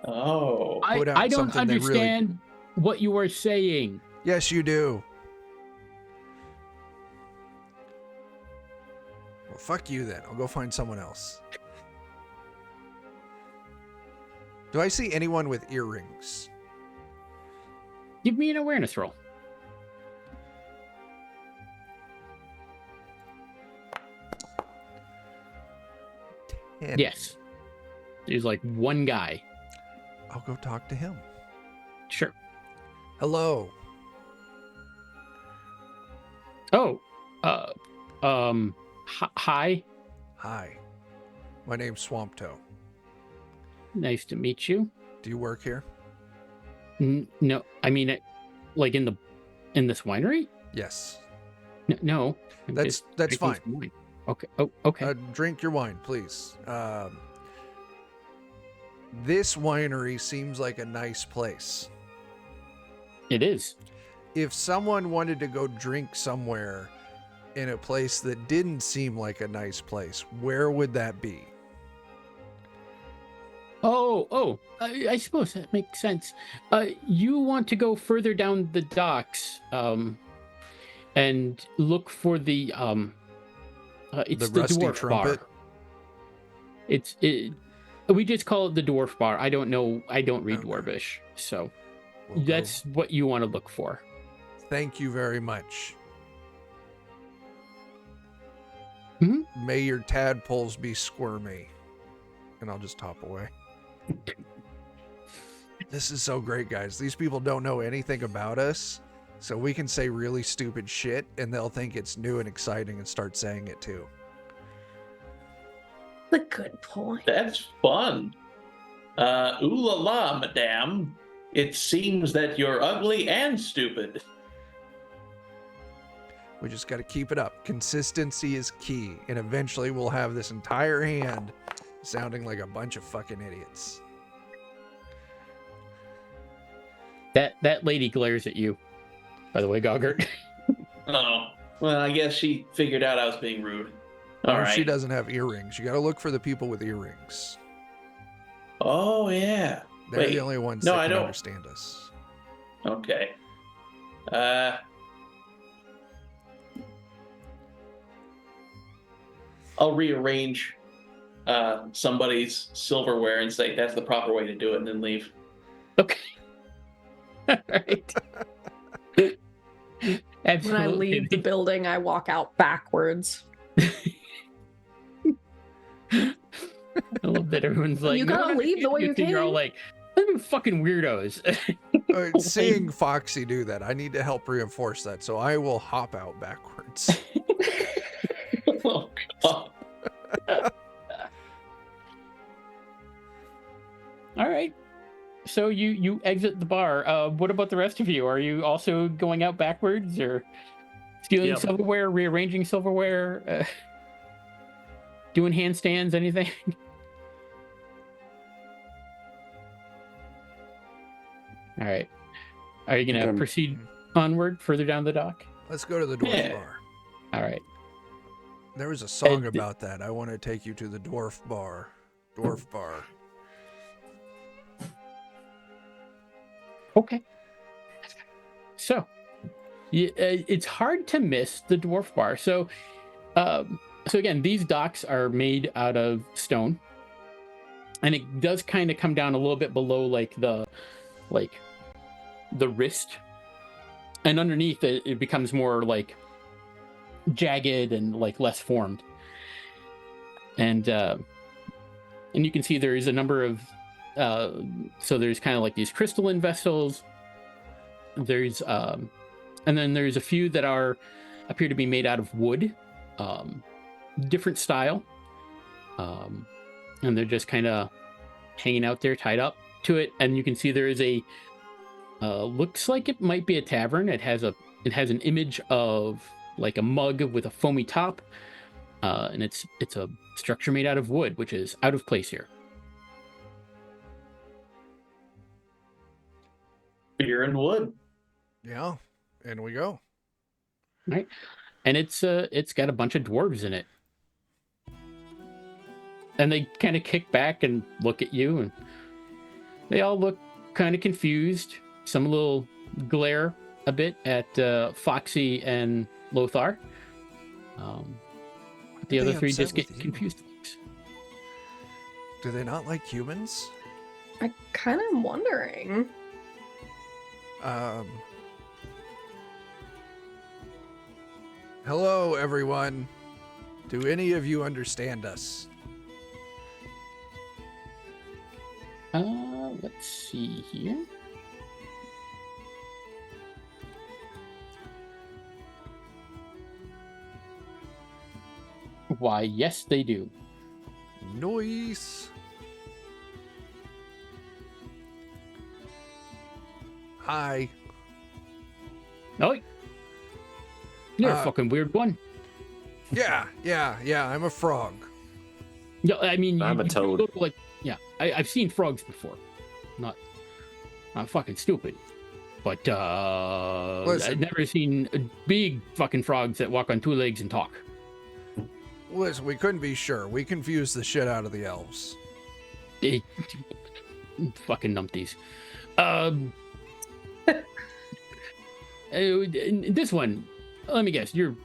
Oh.
Put out
I don't
something they really-
understand what you are saying.
Yes, you do. Well, fuck you then. I'll go find someone else. Do I see anyone with earrings?
Give me an awareness roll.
And
Yes. There's like one guy.
I'll go talk to him.
Sure.
Hello.
Oh. Hi.
Hi. My name's Swamptoe.
Nice to meet you.
Do you work here?
No, I mean, like in this winery?
Yes.
No. I'm
That's
just
fine.
drinking some wine. Okay. Oh, okay.
Drink your wine, please. This winery seems like a nice place.
It is.
If someone wanted to go drink somewhere in a place that didn't seem like a nice place, where would that be?
I suppose that makes sense. You want to go further down the docks, and look for the it's the
rusty
dwarf
trumpet?
bar. We just call it the dwarf bar. I don't know. I don't read
Okay.
Dwarvish, so
We'll go.
that's what you want to look for.
Thank you very much.
Mhm.
May your tadpoles be squirmy. And I'll just hop away. This is so great, guys. These people don't know anything about us, so we can say really stupid shit, and they'll think it's new and exciting and start saying it too.
The good point.
That's fun. Ooh la la, madame. It seems that you're ugly and stupid.
We just got to keep it up. Consistency is key, and eventually we'll have this entire hand sounding like a bunch of fucking idiots.
That lady glares at you. By the way, Goggart.
Oh, well, I guess she figured out I was being rude. All
Or
right.
she doesn't have earrings. You got to look for the people with earrings.
Oh, yeah.
They're
Wait.
the only ones
No,
that
I
can
don't.
understand us.
Okay. I'll rearrange somebody's silverware and say that's the proper way to do it and then leave.
Okay. All right.
When
Absolutely.
I leave the building, I walk out backwards.
I love that everyone's like,
You gotta leave the way you
You're all
came.
like, I'm fucking weirdos.
Seeing Foxy do that, I need to help reinforce that, so I will hop out backwards.
All right. So you exit the bar. What about the rest of you? Are you also going out backwards, or stealing
Yep.
silverware, rearranging silverware, doing handstands, anything? All right. Are you gonna
Okay.
proceed onward further down the dock?
Let's go to the dwarf
Yeah.
bar.
All right.
There was a song
And-
about that. I want to take you to the dwarf bar. Dwarf bar.
Okay. So, it's hard to miss the dwarf bar. So again, these docks are made out of stone, and it does kind of come down a little bit below like the wrist, and underneath it becomes more like jagged and like less formed. And you can see there is a number of so there's kind of like these crystalline vessels. There's and then there's a few that appear to be made out of wood, different style, and they're just kind of hanging out there, tied up to it. And you can see there is a looks like it might be a tavern. It has an image of like a mug with a foamy top, and it's a structure made out of wood, which is out of place here.
Beer and wood.
Yeah, and we go.
And it's got a bunch of dwarves in it, and they kind of kick back and look at you, and they all look kind of confused. Some a little glare a bit at Foxy and Lothar. The other
they
three
upset
just get
with you?
confused.
Do they not like humans?
I kind of am wondering.
Hello, everyone. Do any of you understand us?
Let's see here. Why, yes, they do.
Noise. Hi.
Oh, you're a
Uh,
fucking weird one.
Yeah. I'm a frog.
No, I mean,
I'm a toad.
look like, yeah, I've seen frogs before. I'm fucking stupid. But
Listen.
I've never seen big fucking frogs that walk on two legs and talk.
Listen, we couldn't be sure. We confused the shit out of the elves.
They, fucking numpties. This one, let me guess, you're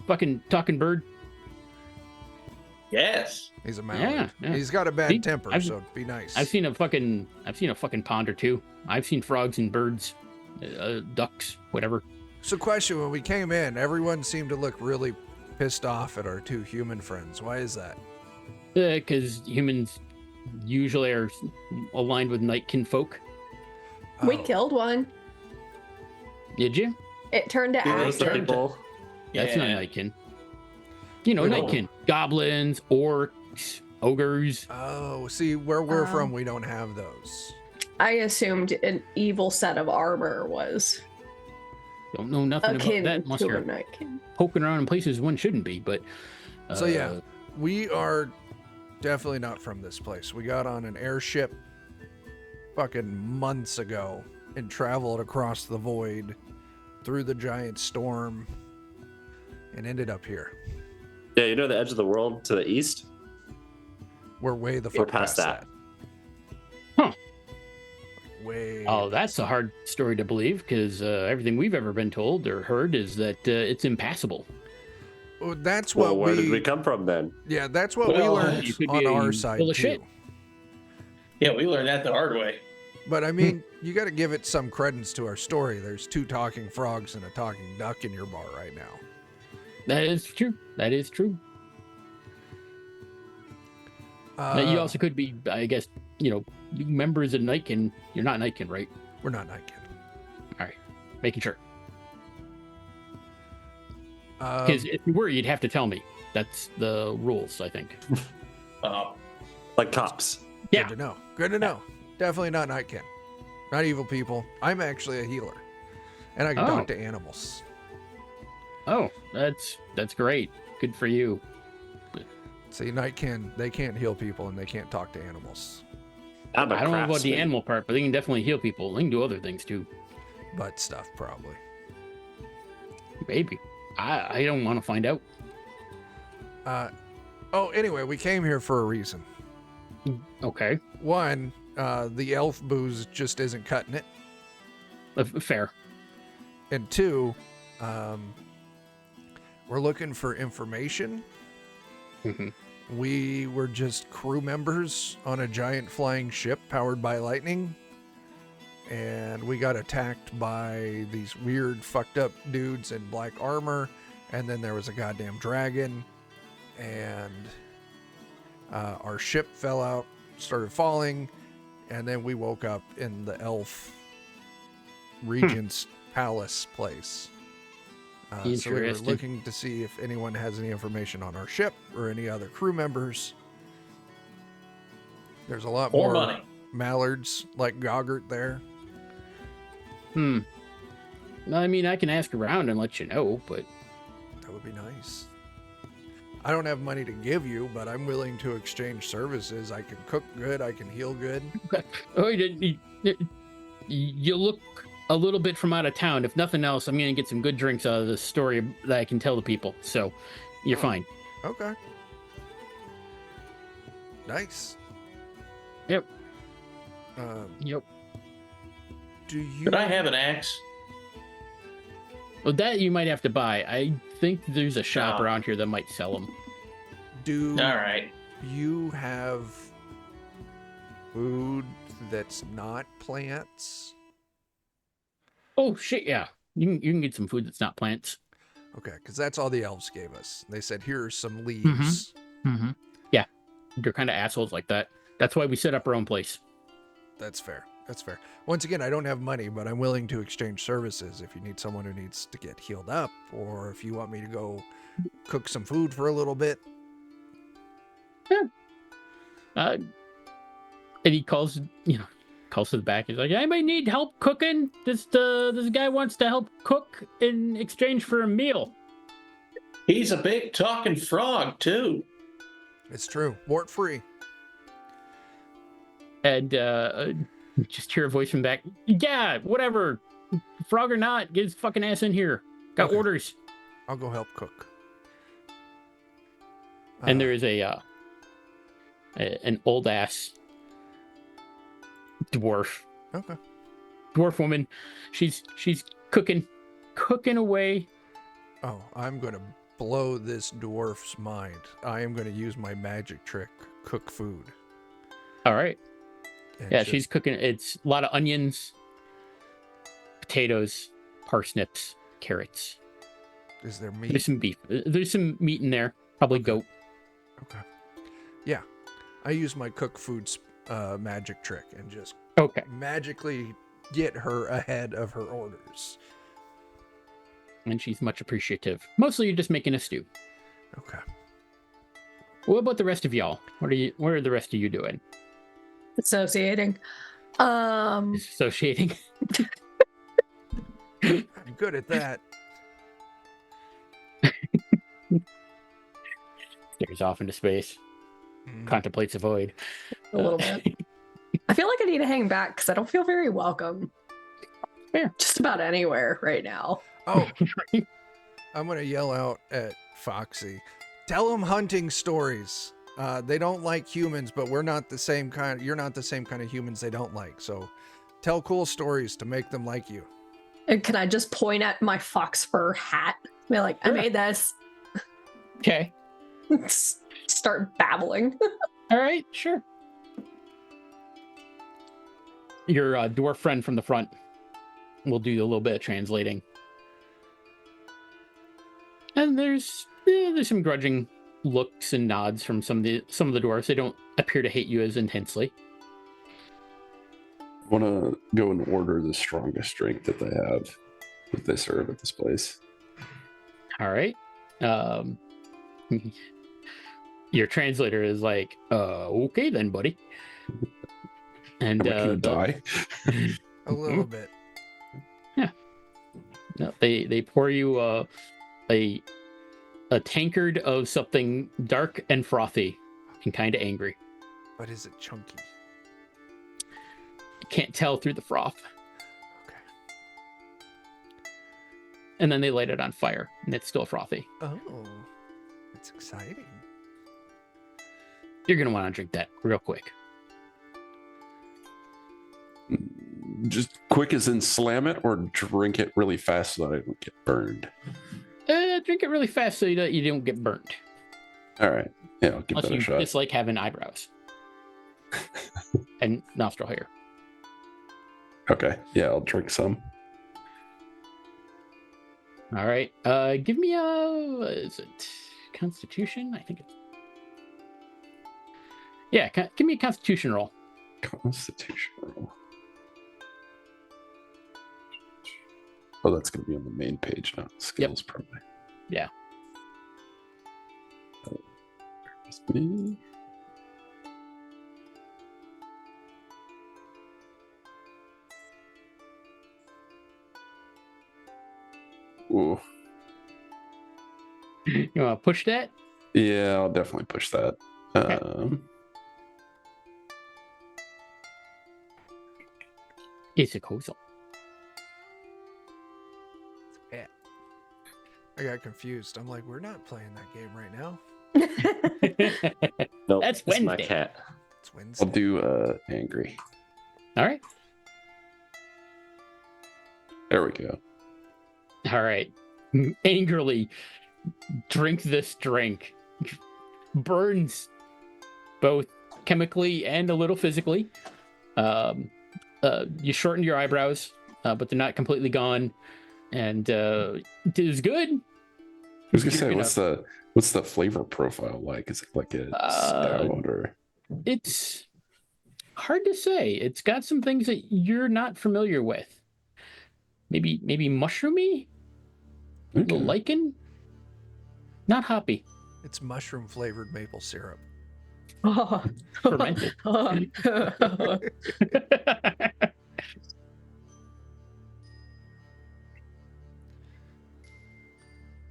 fucking talking bird.
Yes.
He's a mallard.
Yeah.
He's got a bad
See,
temper,
I've-
so be nice.
I've seen a fucking pond or two. I've seen frogs and birds, ducks, whatever.
So, question: when we came in, everyone seemed to look really pissed off at our two human friends. Why is that?
Because humans usually are aligned with nightkin folk.
We
Oh,
killed one.
Did you?
It turned to
Yeah,
acid.
turned to-
That's not
Yeah.
nightkin. You know,
No.
nightkin. Goblins, orcs, ogres.
Oh, see, where we're
Oh.
from, we don't have those.
I assumed an evil set of armor was
Don't know nothing about
akin
that unless
to a
you're
nightkin.
poking around in places one shouldn't be. But
So, yeah. We are definitely not from this place. We got on an airship fucking months ago and traveled across the void through the giant storm and ended up here.
Yeah, you know the edge of the world to the east?
We're way the
We're
fuck
past that.
Huh.
Way.
Oh, that's a hard story to believe because everything we've ever been told or heard is that it's impassable.
Well, that's what
Well, where
we.
did we come from then?
Yeah, that's what we
Well,
learned
you could
on
be
our side
full
too.
of shit.
Yeah, we learned that the hard way.
But I mean, you got to give it some credence to our story. There's 2 talking frogs and a talking duck in your bar right now.
That is true. That is true. Now, you also could be, I guess, members of Nightkin. You're not Nightkin, right?
We're not Nightkin.
All right. Making sure.
Um,
Because if you were, you'd have to tell me. That's the rules, I think.
Like cops.
Yeah.
Good to know. Good to know. Definitely not Nightkin. Not evil people. I'm actually a healer. And I can talk to animals.
Oh, that's great. Good for you.
See, Nightkin, they can't heal people and they can't talk to animals.
I'm a
I don't know about the
craftsman.
animal part, but they can definitely heal people. They can do other things too.
Butt stuff, probably.
Maybe. I don't want to find out.
Anyway, we came here for a reason.
Okay.
One, the elf booze just isn't cutting it.
Fair.
And two, we're looking for information.
Mm-hmm.
We were just crew members on a giant flying ship powered by lightning. And we got attacked by these weird fucked up dudes in black armor. And then there was a goddamn dragon. And our ship fell out, started falling. And then we woke up in the elf regent's palace place. So we were
Interesting.
looking to see if anyone has any information on our ship or any other crew members. There's a lot
More
more
money.
mallards like Goggart there.
I mean, I can ask around and let you know, but
That would be nice. I don't have money to give you, but I'm willing to exchange services. I can cook good. I can heal good.
oh, you look a little bit from out of town. If nothing else, I'm going to get some good drinks out of this story that I can tell the people. So you're fine.
Okay. Nice.
Yep.
Yep. Do you?
Could I have an axe?
Well, that you might have to buy. I think there's a shop
No.
around here that might sell them.
Do
All right.
you have food that's not plants?
Oh, shit, yeah. You can get some food that's not plants.
Okay, because that's all the elves gave us. They said, here are some leaves.
Mm-hmm. Yeah. They're kind of assholes like that. That's why we set up our own place.
That's fair. That's fair. Once again, I don't have money, but I'm willing to exchange services if you need someone who needs to get healed up, or if you want me to go cook some food for a little bit.
And he calls to the back. He's like, anybody need help cooking? This guy wants to help cook in exchange for a meal.
He's a big talking frog, too.
It's true. Wart free.
And just hear a voice from back. Yeah, whatever. Frog or not, get his fucking ass in here. Got
Okay.
orders.
I'll go help cook.
And there is an old ass dwarf woman. She's cooking away.
Oh, I'm going to blow this dwarf's mind. I am going to use my magic trick, cook food.
All right.
And
Yeah,
just-
she's cooking. It's a lot of onions, potatoes, parsnips, carrots.
Is there
There's
meat?
some beef. There's some meat in there. Probably goat.
Okay. Yeah. I use my cook food's magic trick and just
Okay.
magically get her ahead of her orders.
And she's much appreciative. Mostly you're just making a stew.
Okay.
What about the rest of y'all? What are the rest of you doing?
Associating.
Associating.
I'm good at that.
Stares off into space.
Mm.
Contemplates the void.
A little bit. I feel like I need to hang back because I don't feel very welcome.
Fair.
Just about anywhere right now.
Oh, I'm going to yell out at Foxy. Tell them hunting stories. They don't like humans, but we're not the same kind. You're not the same kind of humans they don't like. So tell cool stories to make them like you.
And can I just point at my fox fur hat? Be like, I
Sure.
made this.
Okay.
Start babbling.
All right. Sure. Your dwarf friend from the front will do a little bit of translating. And there's some grudging looks and nods from some of the dwarves. They don't appear to hate you as intensely.
I want to go and order the strongest drink that they have, that they serve at this place.
All right. Your translator is like, okay then, buddy. And
Am I gonna die?
A little bit.
No, they pour you a tankard of something dark and frothy and kind of angry.
But is it chunky?
Can't tell through the froth.
Okay.
And then they light it on fire, and it's still frothy.
Oh, that's exciting.
You're gonna want to drink that real quick.
Just quick as in slam it, or drink it really fast so that I don't get burned.
Drink it really fast so you don't get burnt.
All right. Yeah, I'll give
Unless
that a
you
shot.
dislike having eyebrows and nostril hair.
Okay. Yeah, I'll drink some.
All right. Give me is it Constitution? I think it's. Yeah, give me a Constitution roll.
Constitution roll. Oh, that's going to be on the main page, not skills, probably.
Yeah.
Oh, there's me. Ooh.
You want to push that?
Yeah, I'll definitely push that.
Okay. It's a coastal.
Yeah. I got confused. I'm like, we're not playing that game right now.
Nope,
That's
it's my
Wednesday.
cat.
It's Wednesday.
I'll do angry.
All right.
There we go.
All right. Angrily drink this drink. Burns both chemically and a little physically. You shortened your eyebrows, but they're not completely gone. And it is good.
I was gonna say,
You're
what's the flavor profile like? Is it like a stout or?
It's hard to say. It's got some things that you're not familiar with. Maybe mushroomy, a little lichen, not hoppy.
It's mushroom flavored maple syrup.
Fermented.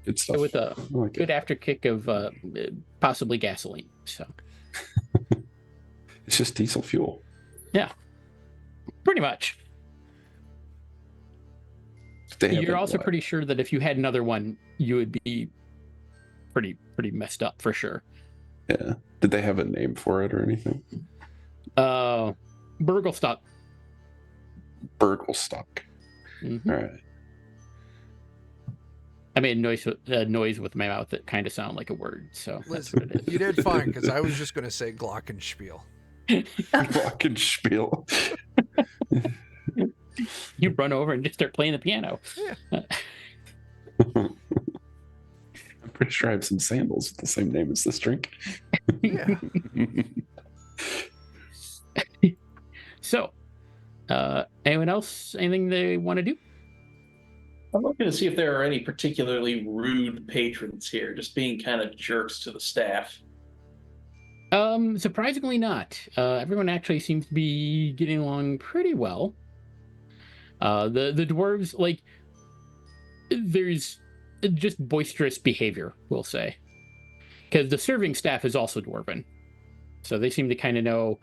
Good stuff.
With a
I like
good
it.
after kick of possibly gasoline. So
It's just diesel fuel.
pretty much.
They
You're
haven't,
also pretty sure that if you had another one, you would be pretty messed up for sure.
Yeah. Did they have a name for it or anything?
Burgelstock.
Burgelstock.
Mhm.
All right.
I made a noise with my mouth that kind of sounded like a word, so that's what it is.
You did fine, because I was just going to say Glockenspiel.
Glockenspiel.
You run over and just start playing the piano.
Yeah.
I'm pretty sure I have some sandals with the same name as this drink.
Yeah.
So, anyone else? Anything they want to do?
I'm looking to see if there are any particularly rude patrons here, just being kind of jerks to the staff.
Surprisingly not. Everyone actually seems to be getting along pretty well. The dwarves, like, there's just boisterous behavior, we'll say, because the serving staff is also dwarven, so they seem to kind of know,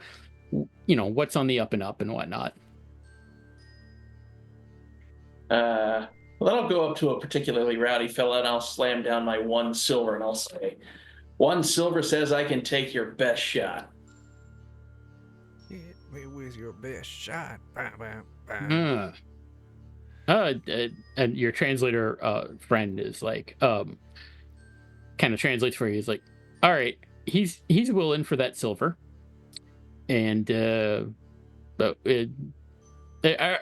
what's on the up and up and whatnot.
Well, then I'll go up to a particularly rowdy fella and I'll slam down my 1 silver and I'll say, 1 silver says I can take your best shot.
Hit me with your best shot. Bah, bah, bah.
And your translator friend is like, kind of translates for you. He's like, all right, he's willing for that silver, and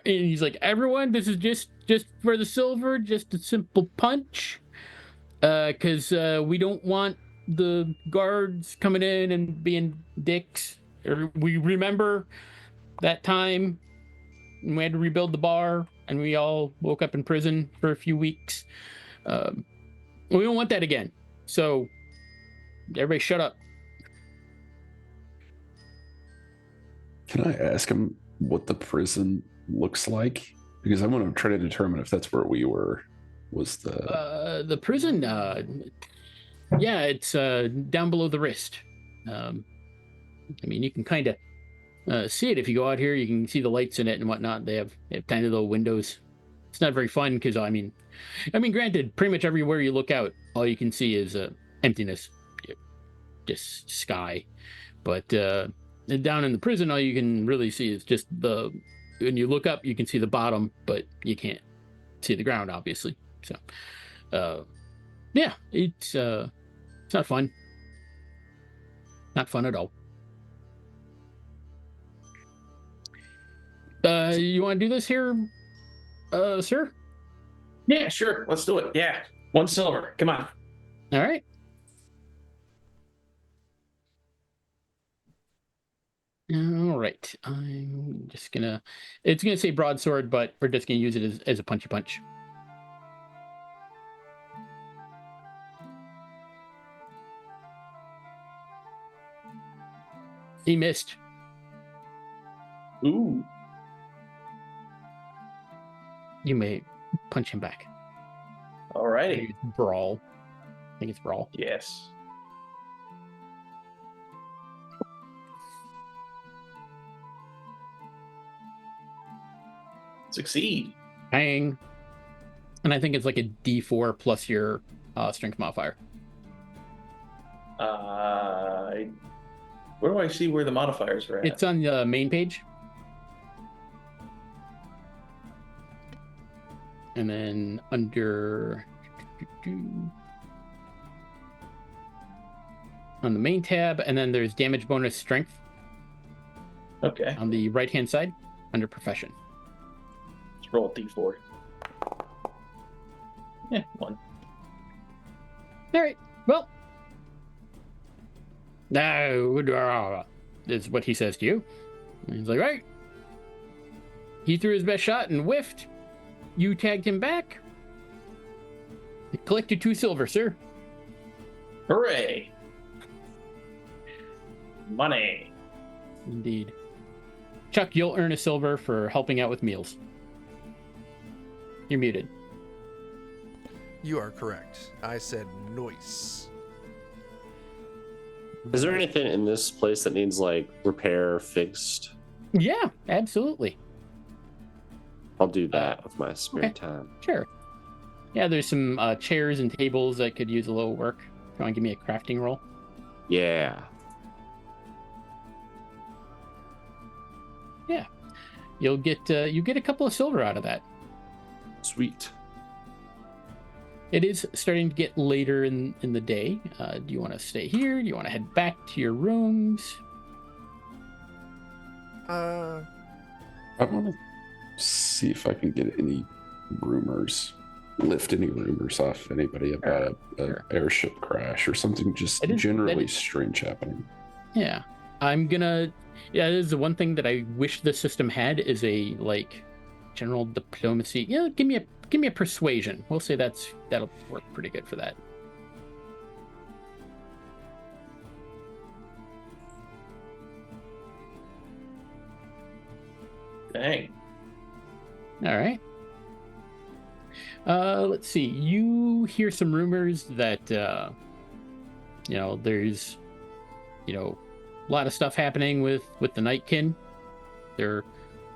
he's like, everyone, this is just for the silver, just a simple punch, because we don't want the guards coming in and being dicks. Or we remember that time when we had to rebuild the bar and we all woke up in prison for a few weeks. We don't want that again. So everybody shut up.
Can I ask him what the prison looks like? Because I want to try to determine if that's where we were. Was
the prison? Yeah, it's down below the wrist. I mean, you can kind of see it if you go out here. You can see the lights in it and whatnot. They have tiny little windows. It's not very fun because I mean, granted, pretty much everywhere you look out, all you can see is emptiness, just sky. But down in the prison, all you can really see is just when you look up, you can see the bottom, but you can't see the ground, obviously. So, yeah, it's not fun. Not fun at all. You want to do this here, sir?
Yeah, sure. Let's do it. Yeah. 1 silver. Come on.
All right. All right. I'm just gonna. It's gonna say broadsword, but we're just gonna use it as a punchy punch. He missed.
Ooh.
You may punch him back.
Alrighty.
Brawl. I think it's brawl.
Yes. Succeed.
Bang. And I think it's like a D4 plus your strength modifier.
Where do I see where the modifiers are at?
It's on the main page. And then under on the main tab, and then there's damage bonus strength
Okay.
on the right hand side under profession.
Let's roll a D4. Yeah, 1.
All right. Well, no, is what he says to you. And he's like, right. He threw his best shot and whiffed. You tagged him back. Collected 2 silver, sir.
Hooray! Money.
Indeed. Chuck, you'll earn a silver for helping out with meals. You're muted.
You are correct. I said noise.
Is there anything in this place that needs like repair, fixed?
Yeah, absolutely.
I'll do that with my spare time.
Sure. Yeah, there's some chairs and tables that could use a little work. You want to give me a crafting roll?
Yeah.
Yeah. You get a couple of silver out of that.
Sweet.
It is starting to get later in the day. Do you want to stay here? Do you want to head back to your rooms?
I want to see if I can get any lift any rumors off anybody about a airship crash or something just generally strange happening.
Yeah. Yeah, this is the one thing that I wish the system had is a like general diplomacy. Yeah, give me a persuasion. We'll say that'll work pretty good for that.
Dang.
All right. Let's see. You hear some rumors that there's a lot of stuff happening with the Nightkin. Their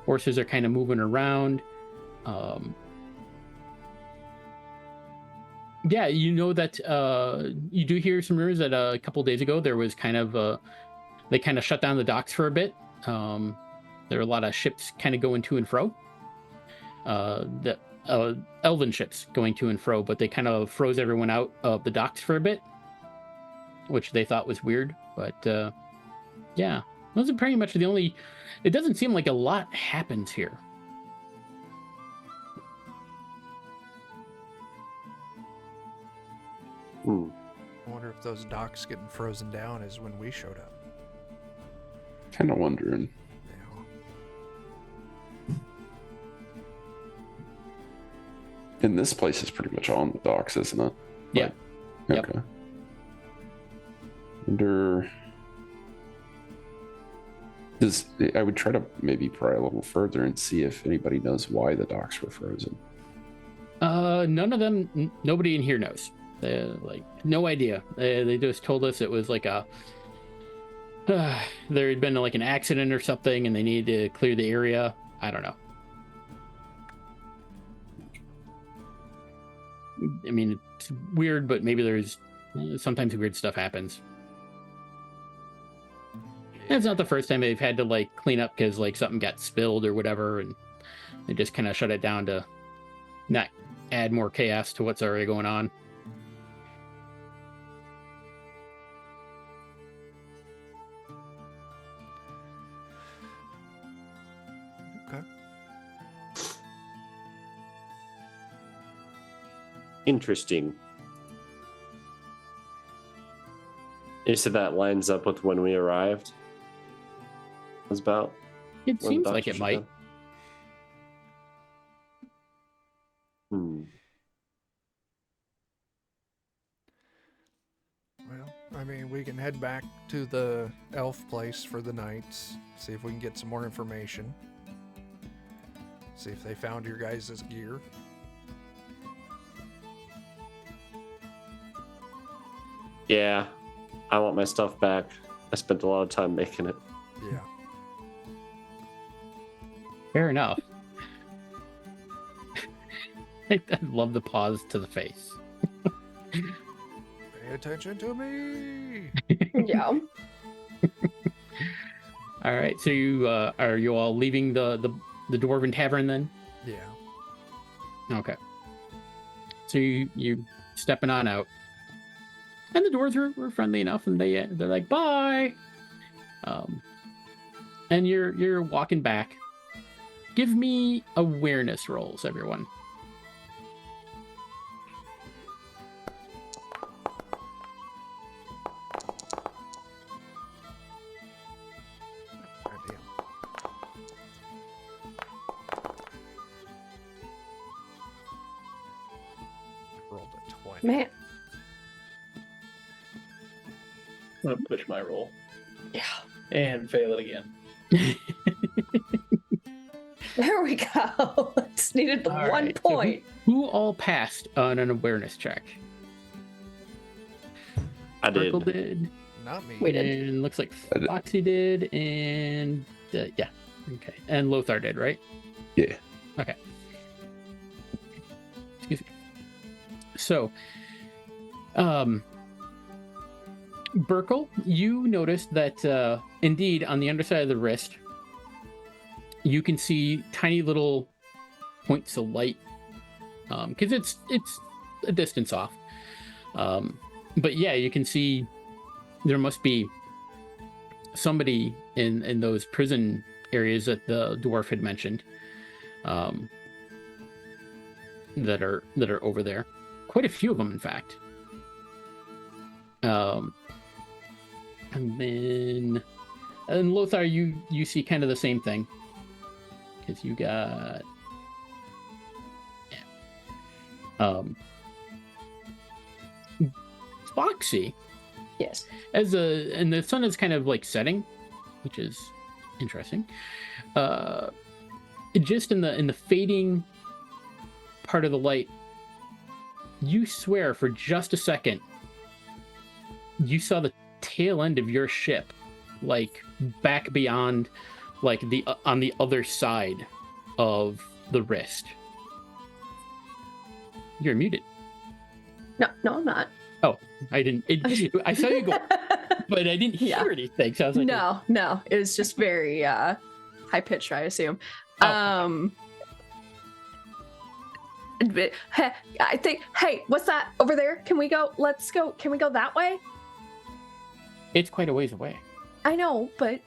horses are kind of moving around. Yeah, you know that you do hear some rumors that a couple days ago there was kind of they kind of shut down the docks for a bit. There are a lot of ships kind of going to and fro. The elven ships going to and fro, but they kind of froze everyone out of the docks for a bit, which they thought was weird. But yeah, those are pretty much the only. It doesn't seem like a lot happens here.
Ooh.
I wonder if those docks getting frozen down is when we showed up.
Kind of wondering.
Yeah.
And this place is pretty much on the docks, isn't it?
Yeah.
Okay. I would try to maybe pry a little further and see if anybody knows why the docks were frozen.
None of them. Nobody in here knows. Like no idea. They just told us it was like a. There had been like an accident or something, and they needed to clear the area. I don't know. I mean, it's weird, but maybe there's sometimes weird stuff happens. And it's not the first time they've had to like clean up because like something got spilled or whatever, and they just kind of shut it down to not add more chaos to what's already going on.
Okay.
Interesting. You said that lines up with when we arrived? Was about?
It
when
seems
the
like it
doctors
might.
were done?
Well, I mean, we can head back to the elf place for the nights, see if we can get some more information. See if they found your guys' gear.
Yeah, I want my stuff back. I spent a lot of time making it.
Yeah.
Fair enough. I love the pause to the face.
Pay attention to me.
Yeah.
All right, so you are you all leaving the dwarven tavern then?
Yeah.
Okay. So you stepping on out, and the dwarves were friendly enough, and they're like bye. And you're walking back. Give me awareness rolls, everyone.
Goddamn. Rolled a 20.
Man.
I'm gonna push my roll
Yeah.
and fail it again.
There we go. Just needed the
All
one
right, so
point.
who all passed on an awareness check?
I did.
Circle did.
Not me.
We did.
And looks like
I did.
Foxy did, and yeah, okay, and Lothar did, right?
Yeah.
Okay. Excuse me. So, Burkle, you noticed that indeed on the underside of the wrist, you can see tiny little points of light, because it's a distance off. But yeah, you can see there must be somebody in those prison areas that the dwarf had mentioned, that are over there. Quite a few of them, in fact. And Lothar, you see kind of the same thing, because you got Foxy.
Yes.
And the sun is kind of like setting, which is interesting. Just in the fading part of the light, you swear for just a second you saw the tail end of your ship, like back beyond, like the on the other side of the wrist. You're muted.
No, I'm not.
Oh, I didn't. I saw you go, but I didn't hear
Yeah.
anything. So I was like,
No. It was just very high pitched, I assume.
Oh.
But, I think. Hey, what's that over there? Can we go? Let's go. Can we go that way?
it's quite a ways away.
I know, but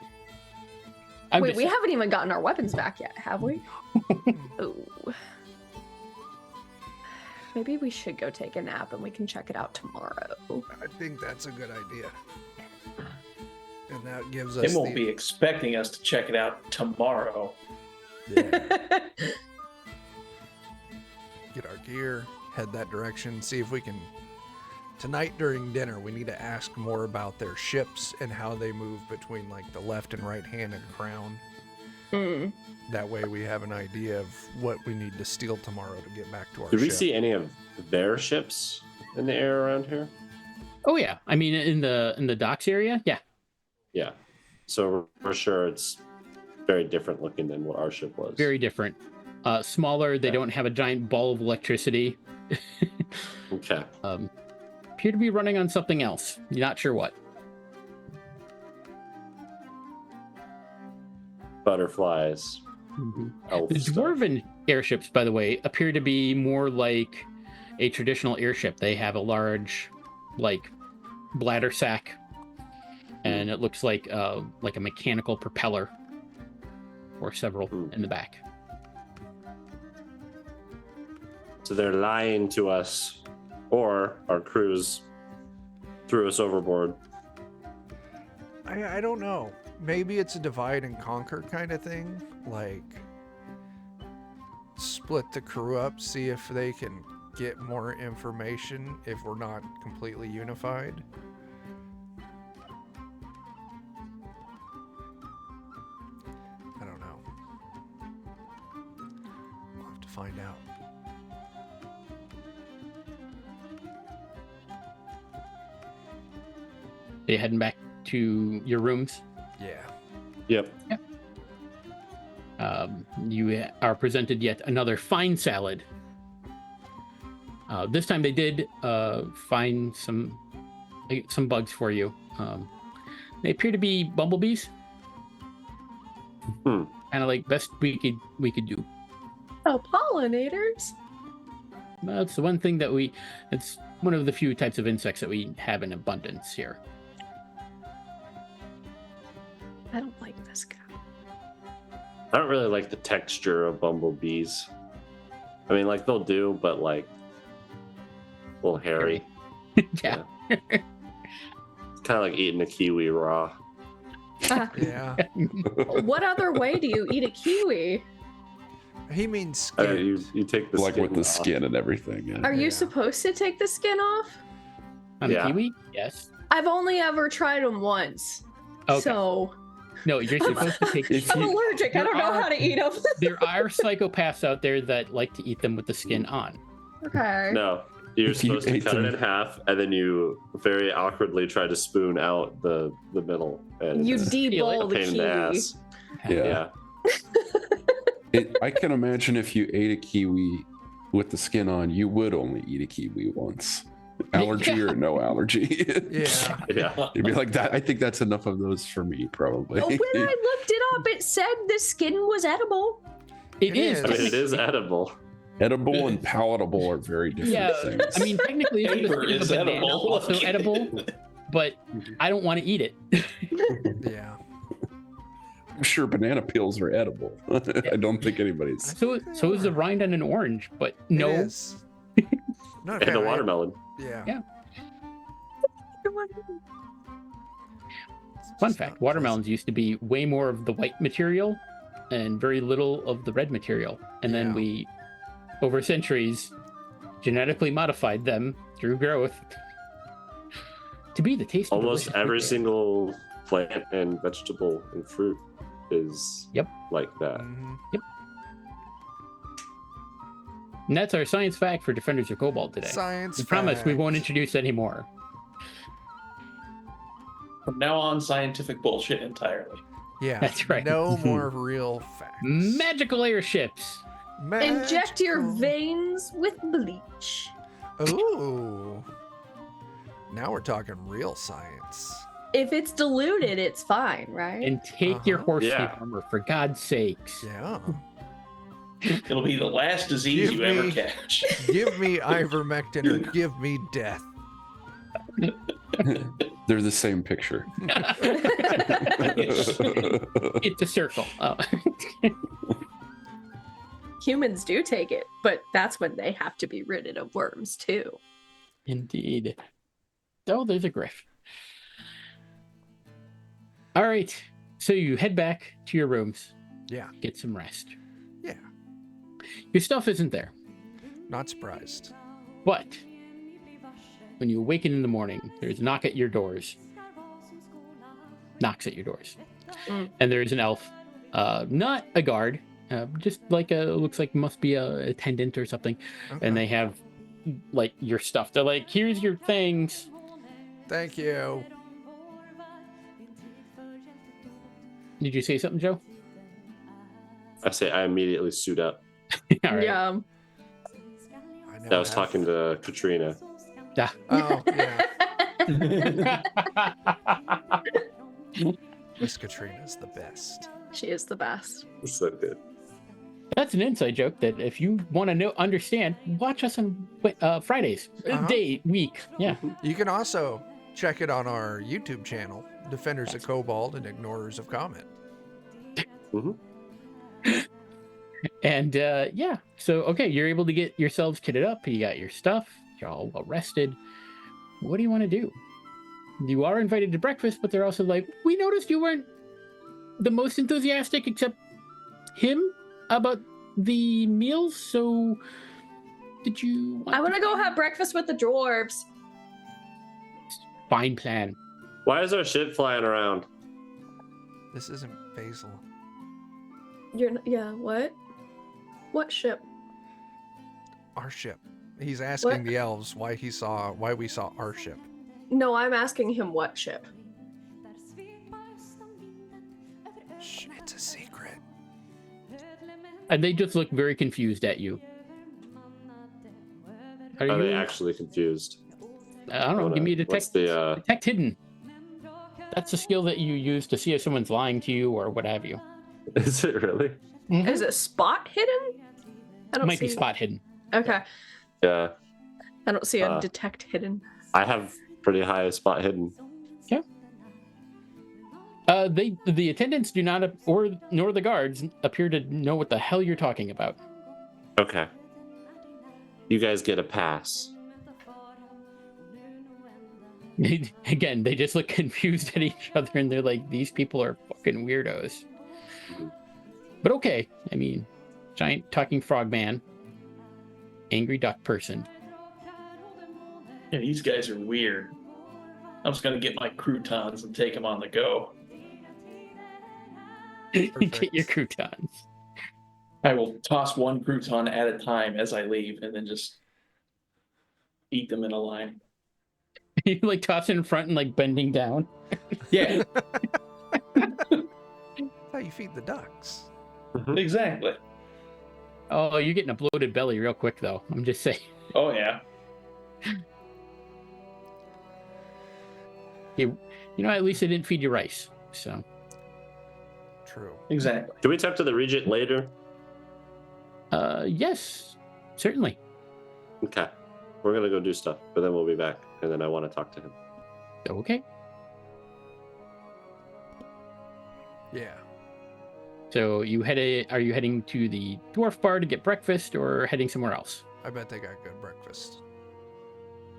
I'm
wait,
just
we
saying.
haven't even gotten our weapons back yet, have we? Ooh. Maybe we should go take a nap and we can check it out tomorrow.
I think that's a good idea. And that gives
They
us
won't be expecting us to check it out tomorrow.
Yeah, get our gear, head that direction, see if we can tonight during dinner, we need to ask more about their ships and how they move between like the left and right hand and crown. That way we have an idea of what we need to steal tomorrow to get back to our
Did we
ship.
see any of their ships in the air around here?
Oh yeah, I mean in the docks area, yeah.
Yeah. So we're sure it's very different looking than what our ship was.
Very different. Smaller. They don't have a giant ball of electricity.
Okay.
Appear to be running on something else. You're not sure what.
Butterflies. Elf
The
stuff.
dwarven airships, by the way, appear to be more like a traditional airship. They have a large, like, bladder sack, and it looks like a mechanical propeller, or several in the back.
So they're lying to us, or our crews threw us overboard.
I don't know. Maybe it's a divide and conquer kind of thing. Like, split the crew up, see if they can get more information if we're not completely unified. I don't know. We'll have to find out.
Are you heading back to your rooms?
Yeah.
Yep.
You are presented yet another fine salad. This time they did find some bugs for you. They appear to be bumblebees. Kind of like best we could do.
Oh, pollinators.
That's the one thing that it's one of the few types of insects that we have in abundance here.
I don't like this guy.
I don't really like the texture of bumblebees. I mean, like, they'll do, but like a little hairy.
Yeah.
It's kind of like eating a kiwi raw.
Yeah.
What other way do you eat a kiwi?
He means
I
skinned.
mean, you take the
Like
skin
with the
off.
skin and everything. Yeah.
Are you
Yeah.
supposed to take the skin off?
On
Yeah.
a kiwi? Yes.
I've only ever tried them once.
Okay.
So
No, you're supposed to take.
If
I'm
you-
allergic. I don't know how to eat them.
There are psychopaths out there that like to eat them with the skin on.
Okay.
No, you're
If you
supposed to
ate
cut it
them-
in half, and then you very awkwardly try to spoon out the middle. And
You
it's
debowl
a
the
pain in the
kiwi.
ass.
Yeah.
Yeah.
I can imagine if you ate a kiwi with the skin on, you would only eat a kiwi once. Allergy or no allergy.
Yeah.
Yeah.
You'd be like that. I think that's enough of those for me, probably.
When I looked it up, it said the skin was edible.
It is.
I mean, it is edible.
Edible and palatable are very different
Yeah,
things.
I mean, technically, it's
Paper
just
is
a banana,
edible.
also edible, but I don't want to eat it.
Yeah.
I'm sure banana peels are edible. I don't think anybody's.
So is the rind on an orange, but
It
no.
is. Not
And the
bad.
watermelon.
Yeah.
Yeah.
It's
Fun
just
fact:
not
watermelons used to be way more of the white material and very little of the red material, and then
Yeah.
we, over centuries, genetically modified them through growth to be the tasty.
Almost
delicious
every
fruit.
single plant and vegetable and fruit is
Yep.
like that.
Mhm.
And that's our science fact for Defenders of Cobalt today.
Science.
We promise we
fact.
won't introduce any more.
From now on, scientific bullshit entirely.
Yeah.
That's right.
No more real facts.
Magical airships.
Inject your
Magical-
veins with bleach.
Ooh. Now we're talking real science.
If it's diluted, it's fine, right?
And take your
Uh-huh.
horse
Yeah.
armor, for God's sakes.
Yeah.
It'll be the last disease
Give
you ever
me-
catch.
Give me ivermectin or give me death.
They're the same picture.
It's a circle. Oh.
Humans do take it, but that's when they have to be rid of worms too.
Indeed. Oh, there's a griff. All right. So you head back to your rooms,
Yeah.
get some rest.
Yeah.
Your stuff isn't there,
Not surprised.
but when you awaken in the morning, there's a knock at your doors. Knocks at your doors. And there's an elf, not a guard, just like looks like must be a attendant or something.
Okay.
And they have like your stuff. They're like, here's your things.
Thank you.
Did you say something, Joe?
I say I immediately suit up.
All right.
Yeah.
I was talking to Katrina.
Yeah.
Oh, yeah. Miss Katrina's the best.
She is the best.
So good.
That's an inside joke that if you want to understand, watch us on Fridays, week. Yeah.
You can also check it on our YouTube channel, Defenders of Cobalt and Ignorers of Comet.
And yeah, so okay, you're able to get yourselves kitted up. You got your stuff. You're all well rested. What do you want to do? You are invited to breakfast, but they're also like, we noticed you weren't the most enthusiastic, except him, about the meals. So, did you?
I want to go have breakfast with the dwarves.
Fine plan.
Why is our ship flying around?
This isn't Basil.
Yeah. What? What ship?
Our ship. He's asking the elves why we saw our ship.
No, I'm asking him what ship.
Shh, it's a secret.
And they just look very confused at you.
Are they actually confused?
I don't know. Give me a detect. Detect hidden. That's a skill that you use to see if someone's lying to you or what have you.
Is it really?
Mm-hmm.
Is it spot hidden? I don't
Might be
see
spot hidden.
Okay.
Yeah.
I don't see a detect hidden.
I have pretty high spot hidden.
Yeah. The attendants do not, nor the guards appear to know what the hell you're talking about.
Okay. You guys get a pass.
Again, they just look confused at each other, and they're like, "These people are fucking weirdos." But okay, I mean, giant talking frog man, angry duck person.
Yeah, these guys are weird. I'm just gonna get my croutons and take them on the go.
Get your croutons.
I will toss one crouton at a time as I leave, and then just eat them in a line.
You like toss it in front and like bending down.
Yeah,
That's how you feed the ducks.
exactly.
Oh, you're getting a bloated belly real quick, though. I'm just saying.
Oh yeah.
You know, at least I didn't feed you rice. So.
True.
Exactly.
Can we talk to the regent later?
Yes, certainly.
Okay. We're gonna go do stuff, but then we'll be back, and then I want to talk to him.
Okay.
Yeah.
So are you heading to the dwarf bar to get breakfast, or heading somewhere else?
I bet they got good breakfast.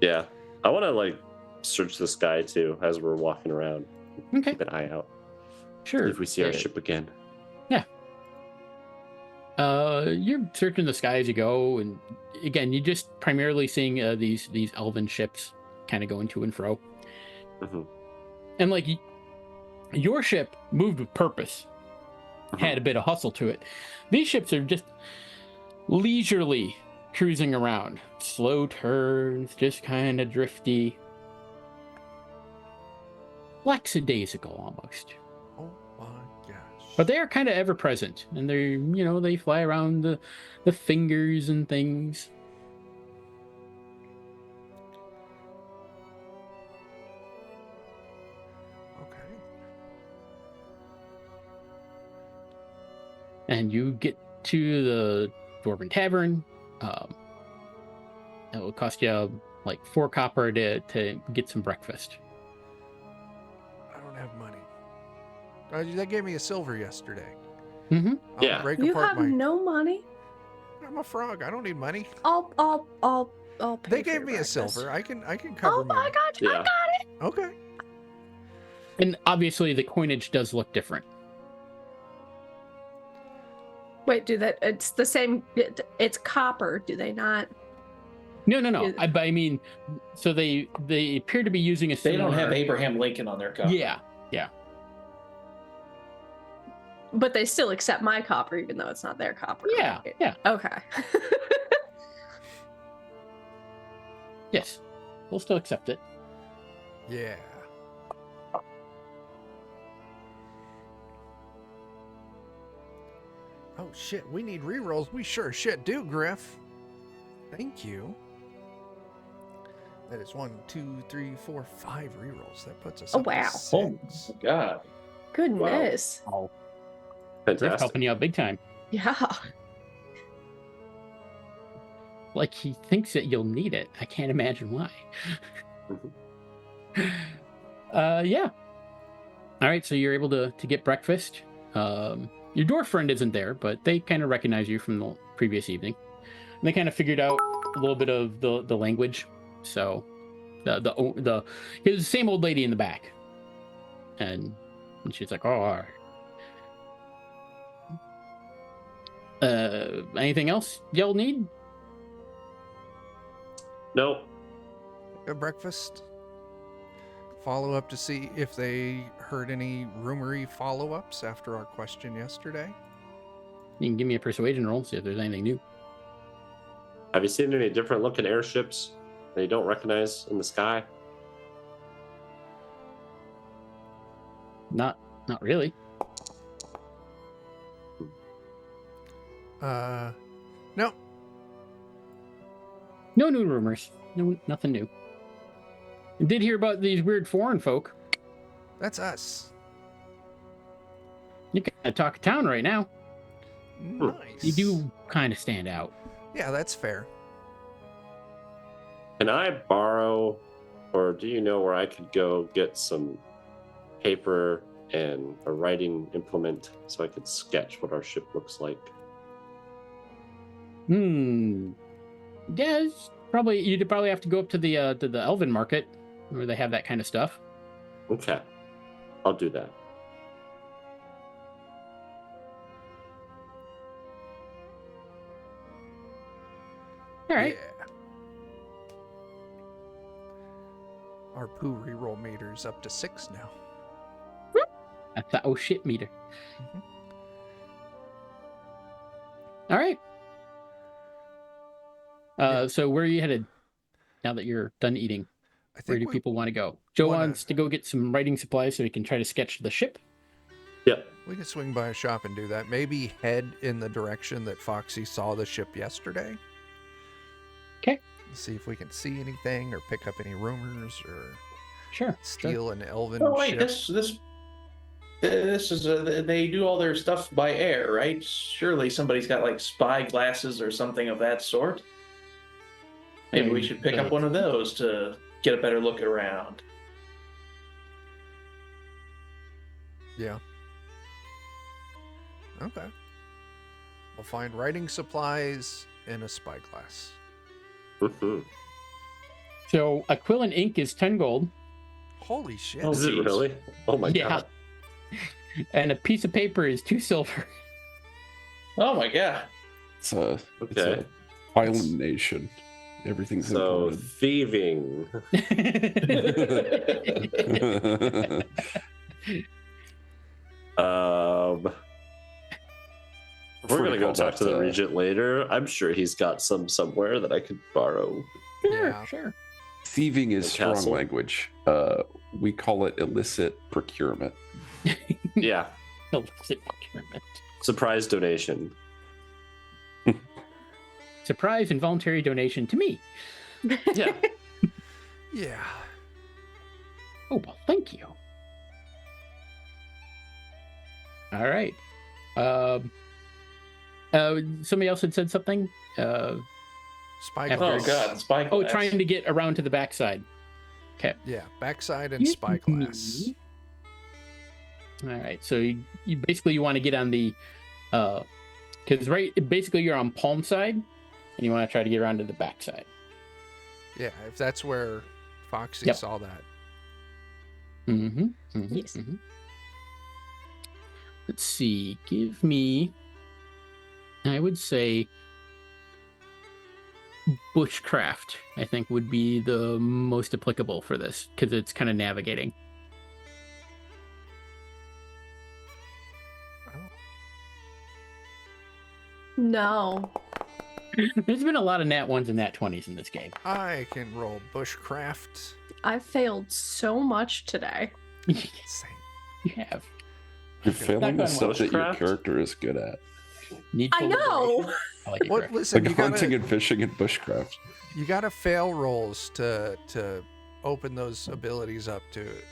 Yeah. I want to like search the sky too as we're walking around.
Okay.
Keep an eye out.
Sure.
If we see our ship again.
Yeah. You're searching the sky as you go, and again, you're just primarily seeing these elven ships kind of going to and fro.
Mm-hmm.
And like your ship moved with purpose, had a bit of hustle to it. These ships are just leisurely cruising around, slow turns, just kind of drifty, lackadaisical almost.
Oh my gosh.
But they are kind of ever present, and they're, they fly around the fingers and things.
Okay.
And you get to the Dwarven Tavern. It will cost you like 4 copper to get some breakfast.
I don't have money. They gave me a silver yesterday.
Mm-hmm.
I'll
Yeah.
break
You
apart
have
my.
no money.
I'm a frog. I don't need money.
I'll pay
They
for
gave
your
me a
breakfast.
silver. I can cover
Oh,
my.
I got you.
Yeah.
I got it.
Okay.
And obviously the coinage does look different.
Wait, it's the same. It's copper. Do they not?
No.
Is-
I mean, so they appear to be using a
They
similar...
don't have Abraham Lincoln on their copy.
Yeah.
But they still accept my copper, even though it's not their copper.
Yeah.
right?
Yeah.
Okay.
Yes. We'll still accept it.
Yeah. Oh shit, we need rerolls. We sure as shit do, Griff. Thank you. That is 1, 2, 3, 4, 5 rerolls. That puts us
Oh,
up to
wow.
Oh
6.
my god.
Goodness.
They're
Fantastic.
helping you out big time.
Yeah.
Like he thinks that you'll need it. I can't imagine why. Yeah. All right, so you're able to get breakfast. Your dwarf friend isn't there, but they kind of recognize you from the previous evening. And they kind of figured out a little bit of the language. So his same old lady in the back. And she's like, "Oh, all right. Anything else y'all need?"
No.
A breakfast. Follow up to see if they heard any rumory follow-ups after our question yesterday.
You can give me a persuasion roll, see if there's anything new.
Have you seen any different looking airships that you don't recognize in the sky?
Not really.
No.
No new rumors. No, nothing new. I did hear about these weird foreign folk.
That's us.
You can talk town right now.
Nice.
You do kind of stand out.
Yeah, that's fair.
Can I borrow, or do you know where I could go get some paper and a writing implement so I could sketch what our ship looks like?
Yes, probably. You'd probably have to go up to the Elven market where they have that kind of stuff.
Okay. I'll do that.
All right.
Yeah. Our poo reroll meter's up to 6 now.
That's the oh shit meter.
Mhm.
All right.
Yeah.
So where are you headed now that you're done eating?
I
Where
think
do people want to go? Joe
wanna-
wants to go get some writing supplies so he can try to sketch the ship.
Yep.
we can swing by a shop and do that. Maybe head in the direction that Foxy saw the ship yesterday.
Okay.
See if we can see anything or pick up any rumors or
Sure.
steal an elven
Oh wait,
ship.
this is they do all their stuff by air, right? Surely somebody's got like spy glasses or something of that sort. Maybe we should pick up one of those to get a better look around.
Yeah. Okay. We'll find writing supplies and a spyglass.
Mhm.
So a quill and ink is 10 gold,
Holy shit.
Oh,
Is it
geez.
really? Oh my
Yeah.
god.
and a piece of paper is 2 silver.
Oh my god.
It's a
Okay.
violent nation. Everything's
So
imported.
thieving. We're gonna go talk to the regent later. I'm sure he's got some somewhere that I could borrow.
Sure,
Yeah.
sure.
Thieving is
The
strong
castle.
language. We call it illicit procurement.
Yeah.
Illicit procurement.
Surprise donation.
Surprise involuntary donation to me.
Yeah.
Yeah.
Oh, well, thank you. All right. Somebody else had said something.
Spyglass.
Oh god, spy
Oh,
glass.
trying to get around to the backside. Okay.
Yeah, backside and spyglass.
All right. So you basically you want to get on the, because basically you're on palm side, and you want to try to get around to the backside.
Yeah, if that's where Foxy
Yep.
saw that.
Yes.
Let's see. Give me. I would say bushcraft, I think, would be the most applicable for this because it's kind of navigating.
No.
There's been a lot of nat 1s and nat 20s in this game.
I can roll bushcraft.
I failed so much today.
Same.
You have.
You're failing the
Not
stuff that your
bushcraft?
character is good at.
I know.
I like it.
What? Listen,
Like
you
hunting
gotta,
and fishing and bushcraft.
you gotta fail rolls to open those abilities up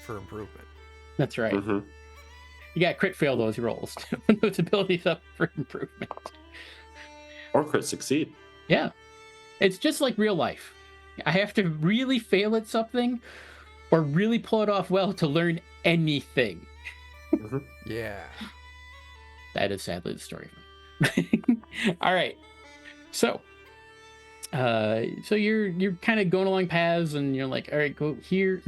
for improvement.
That's right.
Mm-hmm.
You got to crit fail those rolls to put those abilities up for improvement.
Or crit succeed.
Yeah. It's just like real life. I have to really fail at something or really pull it off well to learn anything.
Mm-hmm.
Yeah.
That is sadly the story. All right. So you're kind of going along paths and you're like, all right, go here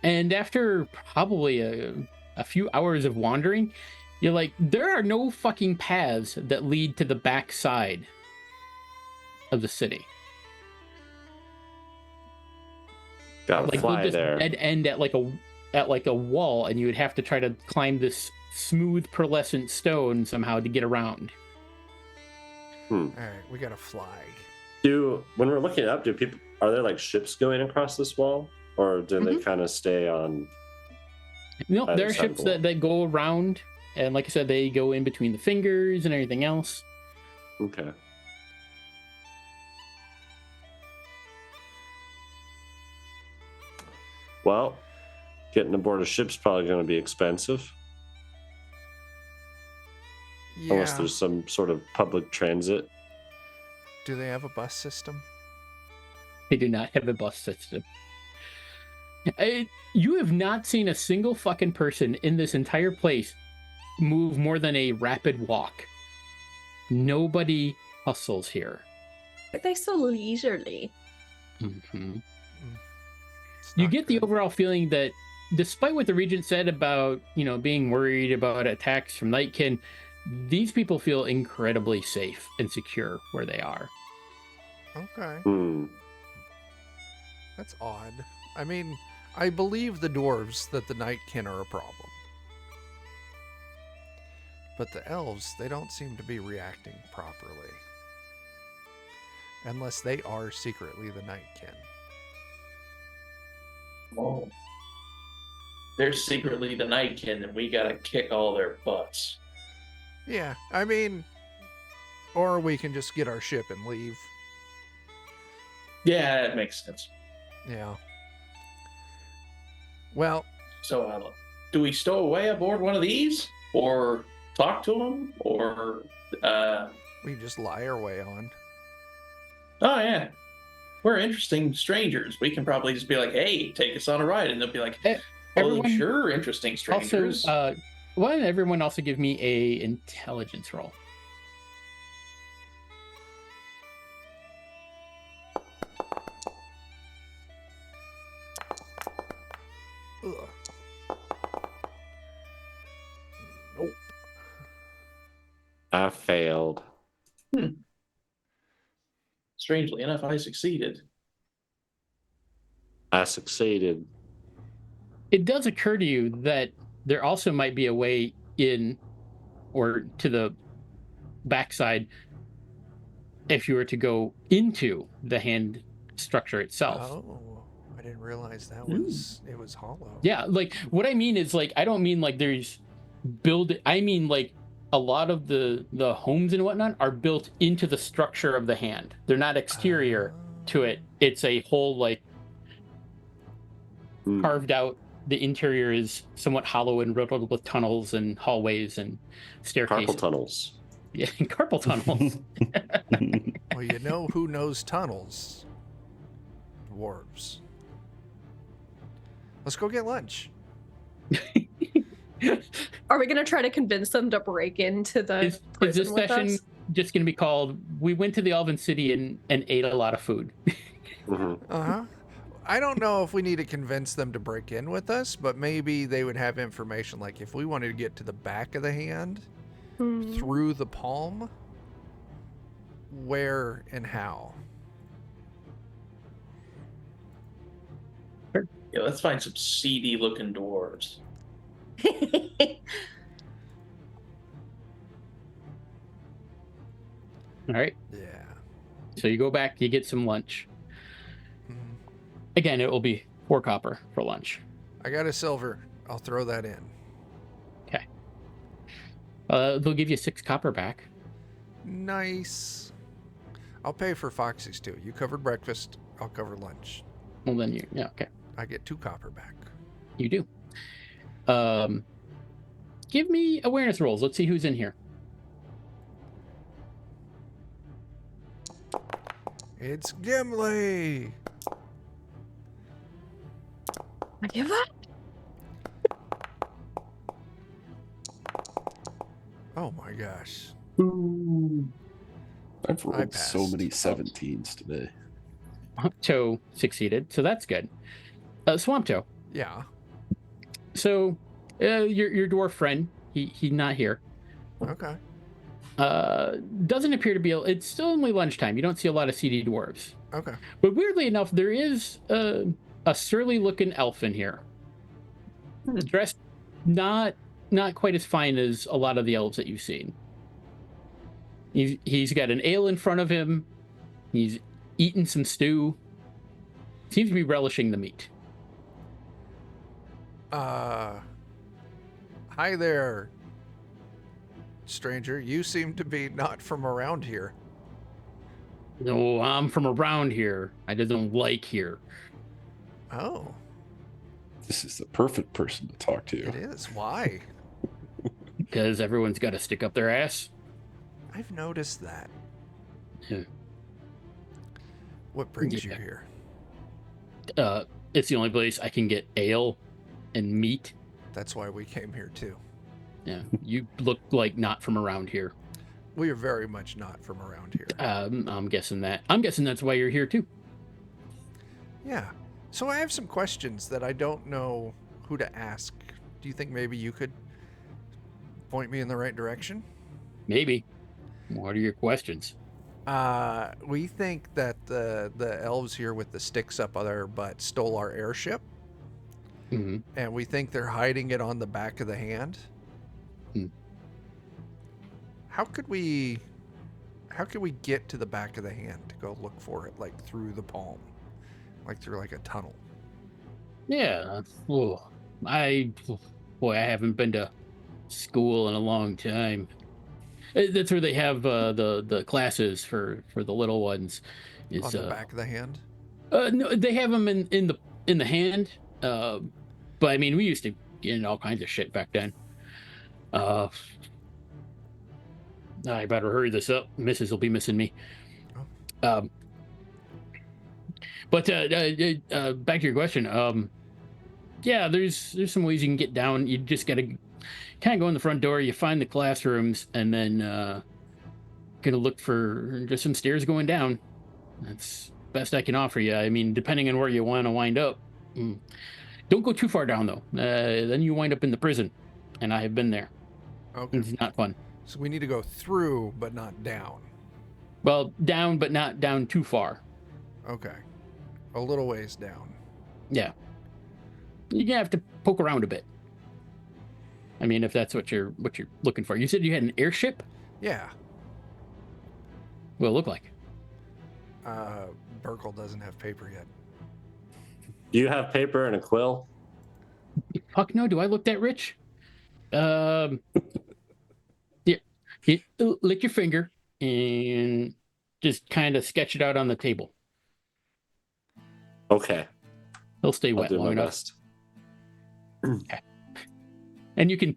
and after probably a few hours of wandering, you're like, there are no fucking paths that lead to the back side of the city.
Gotta
Like
fly
they'll just
there.
dead end at like a wall, and you would have to try to climb this smooth pearlescent stone somehow to get around.
All right, we gotta fly.
When we're looking up, are there like ships going across this wall, or do they kind of stay on?
No,
Either
there are
side of
ships
the wall.
that go around, and like I said, they go in between the fingers and everything else.
Okay. Well, getting aboard a ship's probably going to be expensive,
Yeah.
unless there's some sort of public transit.
Do they have a bus system?
They do not have a bus system. You have not seen a single fucking person in this entire place move more than a rapid walk. Nobody hustles here.
Why are they so leisurely?
Mm-hmm.
It's
You
not
get the
good.
overall feeling that despite what the regent said about, being worried about attacks from Nightkin, these people feel incredibly safe and secure where they are.
Okay,
Hmm.
that's odd. I mean, I believe the dwarves that the Nightkin are a problem. But the elves, they don't seem to be reacting properly. Unless they are secretly the Nightkin.
Oh. They're secretly the Nightkin, and we gotta kick all their butts.
Yeah, I mean, or we can just get our ship and leave.
Yeah, that makes sense.
Yeah. Well,
So, do we stow away aboard one of these, or talk to them, or?
we can just lie our way on.
Oh yeah, we're interesting strangers. We can probably just be like, "Hey, take us on a ride," and they'll be like, "Oh,
Everyone
sure, interesting strangers."
also, why don't everyone also give me a intelligence roll?
Ugh. Nope.
I failed.
Strangely enough, I succeeded.
I succeeded.
It does occur to you that there also might be a way in or to the backside if you were to go into the hand structure itself.
Oh, I didn't realize that was it was hollow.
Yeah, like what I mean is like I don't mean like there's I mean like a lot of the homes and whatnot are built into the structure of the hand. They're not exterior to it. It's a whole like
Hmm.
carved out. The interior is somewhat hollow and riddled with tunnels and hallways and staircases.
Carpal tunnels.
Yeah, carpal tunnels.
Well, you know who knows tunnels? Dwarves. Let's go get lunch.
Are we gonna try to convince them to break into the
Is
prison
this
with
session
us?
just going to be called "We went to the Elven City and ate a lot of food"?
Hmm.
Uh-huh. I don't know if we need to convince them to break in with us, but maybe they would have information like if we wanted to get to the back of the hand
Hmm.
through the palm, where and how.
Yeah, let's find some seedy looking dwarves.
All right.
Yeah.
So you go back, you get some lunch.
Mhm.
Again, it will be 4 copper for lunch.
I got a silver. I'll throw that in.
Okay. They'll give you 6 copper back.
Nice. I'll pay for Foxy's too. You covered breakfast. I'll cover lunch.
Well, then yeah, okay.
I get 2 copper back.
You do. Give me awareness rolls. Let's see who's in here.
It's Gimli.
I give up.
Oh my gosh.
I've rolled so
passed.
many 17s today.
Toe succeeded, so that's good. Swamp Toe.
Yeah.
So, your dwarf friend, he's not here.
Okay.
Doesn't appear to be. It's still only lunchtime. You don't see a lot of seedy dwarves.
Okay.
But weirdly enough, there is a surly-looking elf in here, dressed not quite as fine as a lot of the elves that you've seen. He's got an ale in front of him. He's eating some stew. Seems to be relishing the meat.
Hi there, stranger. You seem to be not from around here.
No, I'm from around here. I don't like here.
Oh,
This is the perfect person to talk to.
it is. Why?
Because everyone's got to stick up their ass.
I've noticed that.
Yeah.
What brings you
Yeah.
here?
It's the only place I can get ale and meat.
That's why we came here too.
Yeah, you look like not from around here.
We are very much not from around here.
I'm guessing that's why you're here too.
Yeah. So I have some questions that I don't know who to ask. Do you think maybe you could point me in the right direction?
Maybe. What are your questions?
We think that the elves here with the sticks up their butt stole our airship,
Hmm.
and we think they're hiding it on the back of the hand.
Hmm.
How could we get to the back of the hand to go look for it, like through the palm, like through like a tunnel?
Yeah. I haven't been to school in a long time. That's where they have the classes for the little ones.
On the back of the hand?
No, they have them in the hand. But I mean, we used to get in all kinds of shit back then. I better hurry this up. Mrs. will be missing me. But back to your question. Yeah, there's some ways you can get down. You just gotta kind of go in the front door. You find the classrooms, and then gonna look for just some stairs going down. That's best I can offer you. I mean, depending on where you want to wind up. Don't go too far down though. Then you wind up in the prison, and I have been there.
Okay.
It's not fun.
So we need to go through, but not down.
Well, down, but not down too far.
Okay. A little ways down.
Yeah. You're gonna have to poke around a bit. I mean, if that's what you're looking for. You said you had an airship?
Yeah.
What it look like?
Burkle doesn't have paper yet.
Do you have paper and a quill?
Fuck no, do I look that rich? Yeah, you lick your finger and just kind of sketch it out on the table.
Okay.
It'll stay
I'll
wet
do
long
my
enough.
best.
And you can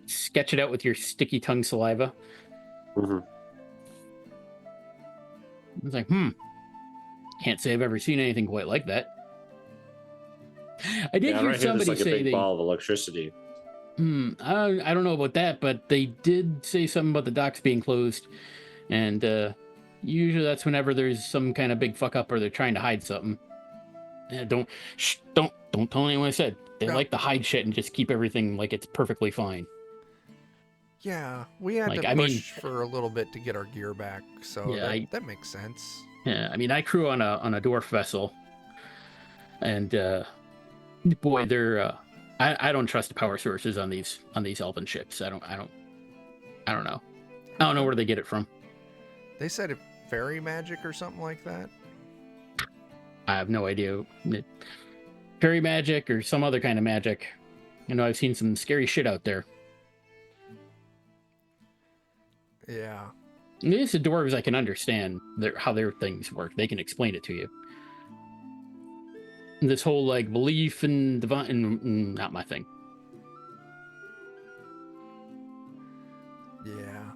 sketch it out with your sticky tongue saliva.
Hmm.
It's like, can't say I've ever seen anything quite like that. I did
Yeah,
hear
right here, there's
somebody
like a
say
big ball of electricity.
I don't know about that, but they did say something about the docks being closed, and usually that's whenever there's some kind of big fuck up or they're trying to hide something. Don't tell anyone I said. They
No.
like to hide shit and just keep everything like it's perfectly fine.
Yeah, we had
Like,
to
I mean-
push for a little bit to get our gear back, so
Yeah,
that makes sense.
Yeah, I mean, I crew on a dwarf vessel, and Boy, they're. I don't trust the power sources on these elven ships. I don't know. I don't know where they get it from.
They said it fairy magic or something like that.
I have no idea. Fairy magic or some other kind of magic. I've seen some scary shit out there.
Yeah.
These are dwarves I can understand how their things work. They can explain it to you. This whole like belief in divine, not my thing.
Yeah.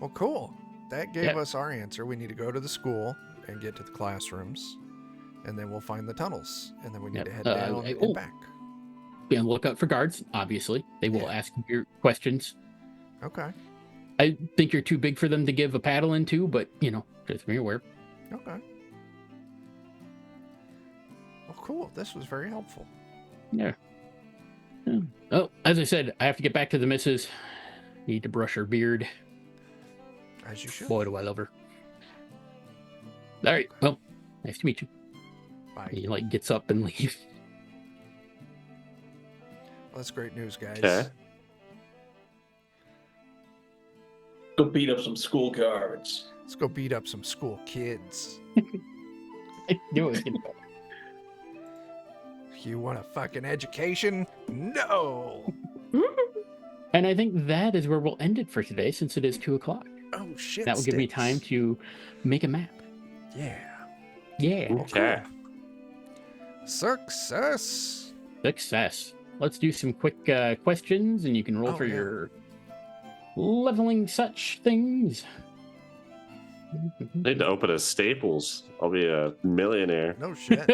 Well, cool. That gave us our answer. We need to go to the school and get to the classrooms, and then we'll find the tunnels, and then we need to head down and back.
Be on the lookout for guards. Obviously, they will ask your questions.
Okay.
I think you're too big for them to give a paddle into, but just be aware.
Okay. Well, cool. This was very helpful.
Yeah. Oh, as I said, I have to get back to the missus. Need to brush her beard.
As you should.
Boy, do I love her. All right. Well, nice to meet you.
Bye.
He gets up and leaves.
Well, that's great news, guys.
Okay.
Go beat up some school guards.
Let's go beat up some school kids.
I knew it was gonna
You want a fucking education? No.
And I think that is where we'll end it for today, since it is 2:00.
Oh shit.
That will give me time to make a map.
Yeah.
Yeah.
Okay.
Success.
Success. Let's do some quick questions, and you can roll for your leveling such things.
I need to open a Staples. I'll be a millionaire.
No shit.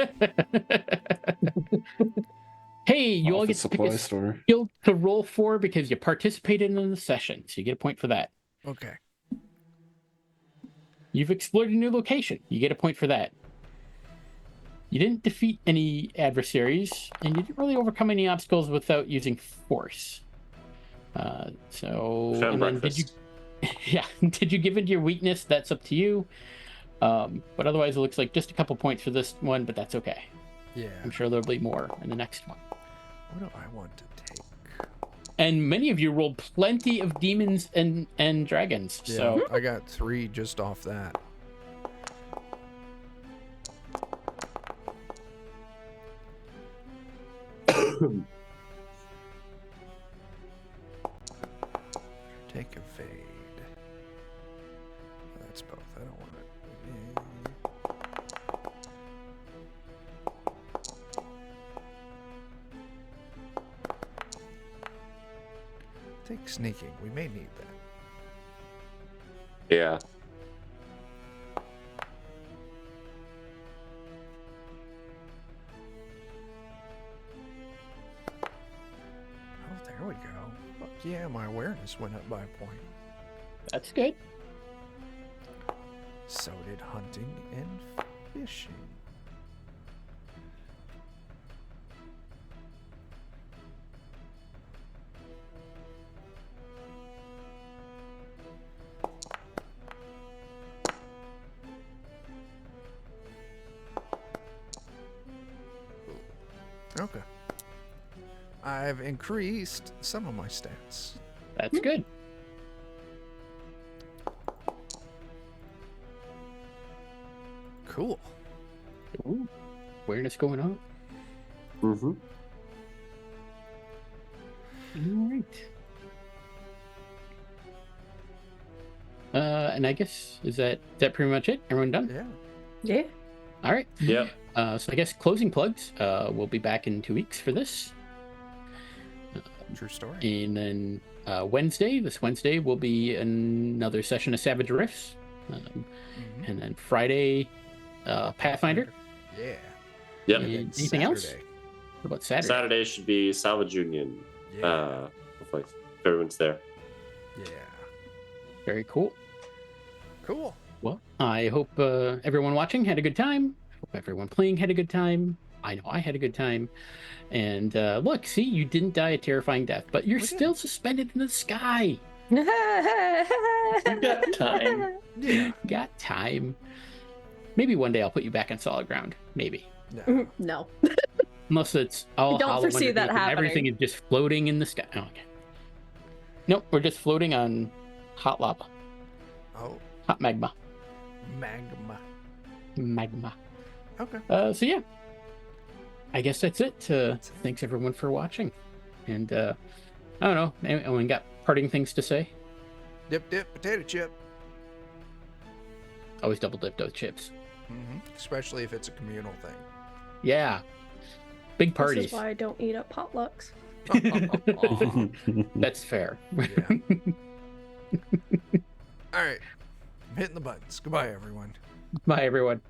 Hey, you all
Office
get to pick
supply
a
store.
skill to roll for because you participated in the session, so you get a point for that.
Okay.
You've explored a new location. You get a point for that. You didn't defeat any adversaries, and you didn't really overcome any obstacles without using force. And then did you? Yeah, did you give in to your weakness? That's up to you. But otherwise, it looks like just a couple points for this one, but that's okay.
Yeah.
I'm sure there'll be more in the next one.
What do I want to take?
And many of you rolled plenty of demons and dragons.
Yeah,
So
I got 3 just off that. Take evade. That's both. I don't want it. Take sneaking. We may need that.
Yeah.
Oh, there we go. Fuck yeah, my awareness went up by a point.
that's good.
So did hunting and fishing. Okay. I've increased some of my stats.
That's good.
Cool.
Ooh, awareness going on.
Mm-hmm.
All right. And I guess is that pretty much it? Everyone done?
Yeah.
Yeah.
All right.
Yep.
So I guess closing plugs. We'll be back in 2 weeks for this.
True story.
And then this Wednesday, will be another session of Savage Rifts. And then Friday, Pathfinder.
Yeah.
Yep.
And
And
anything else?
Saturday.
What about Saturday?
Saturday should be Salvage Union.
Yeah.
Hopefully everyone's there.
Yeah.
Very cool.
Cool.
Well, I hope everyone watching had a good time. Hope everyone playing had a good time. I know I had a good time. And look, see, you didn't die a terrifying death, but you're still suspended in the sky.
You got time.
Yeah.
Got time. Maybe one day I'll put you back on solid ground. Maybe.
No.
No.
Unless it's all
I don't
hollow
foresee that
underneath and everything
happening.
is just floating in the sky. Oh, okay. Nope, we're just floating on hot lava.
Oh,
Hot magma.
magma. Okay.
So yeah. I guess that's it. Thanks everyone for watching. And I don't know. Anyone got parting things to say?
Dip, potato chip.
Always double dip those chips.
Especially if it's a communal thing.
Yeah. Big
This
parties.
is why I don't eat at potlucks.
That's fair.
Yeah. All right. I'm hitting the buttons. Goodbye, everyone.
Bye, everyone.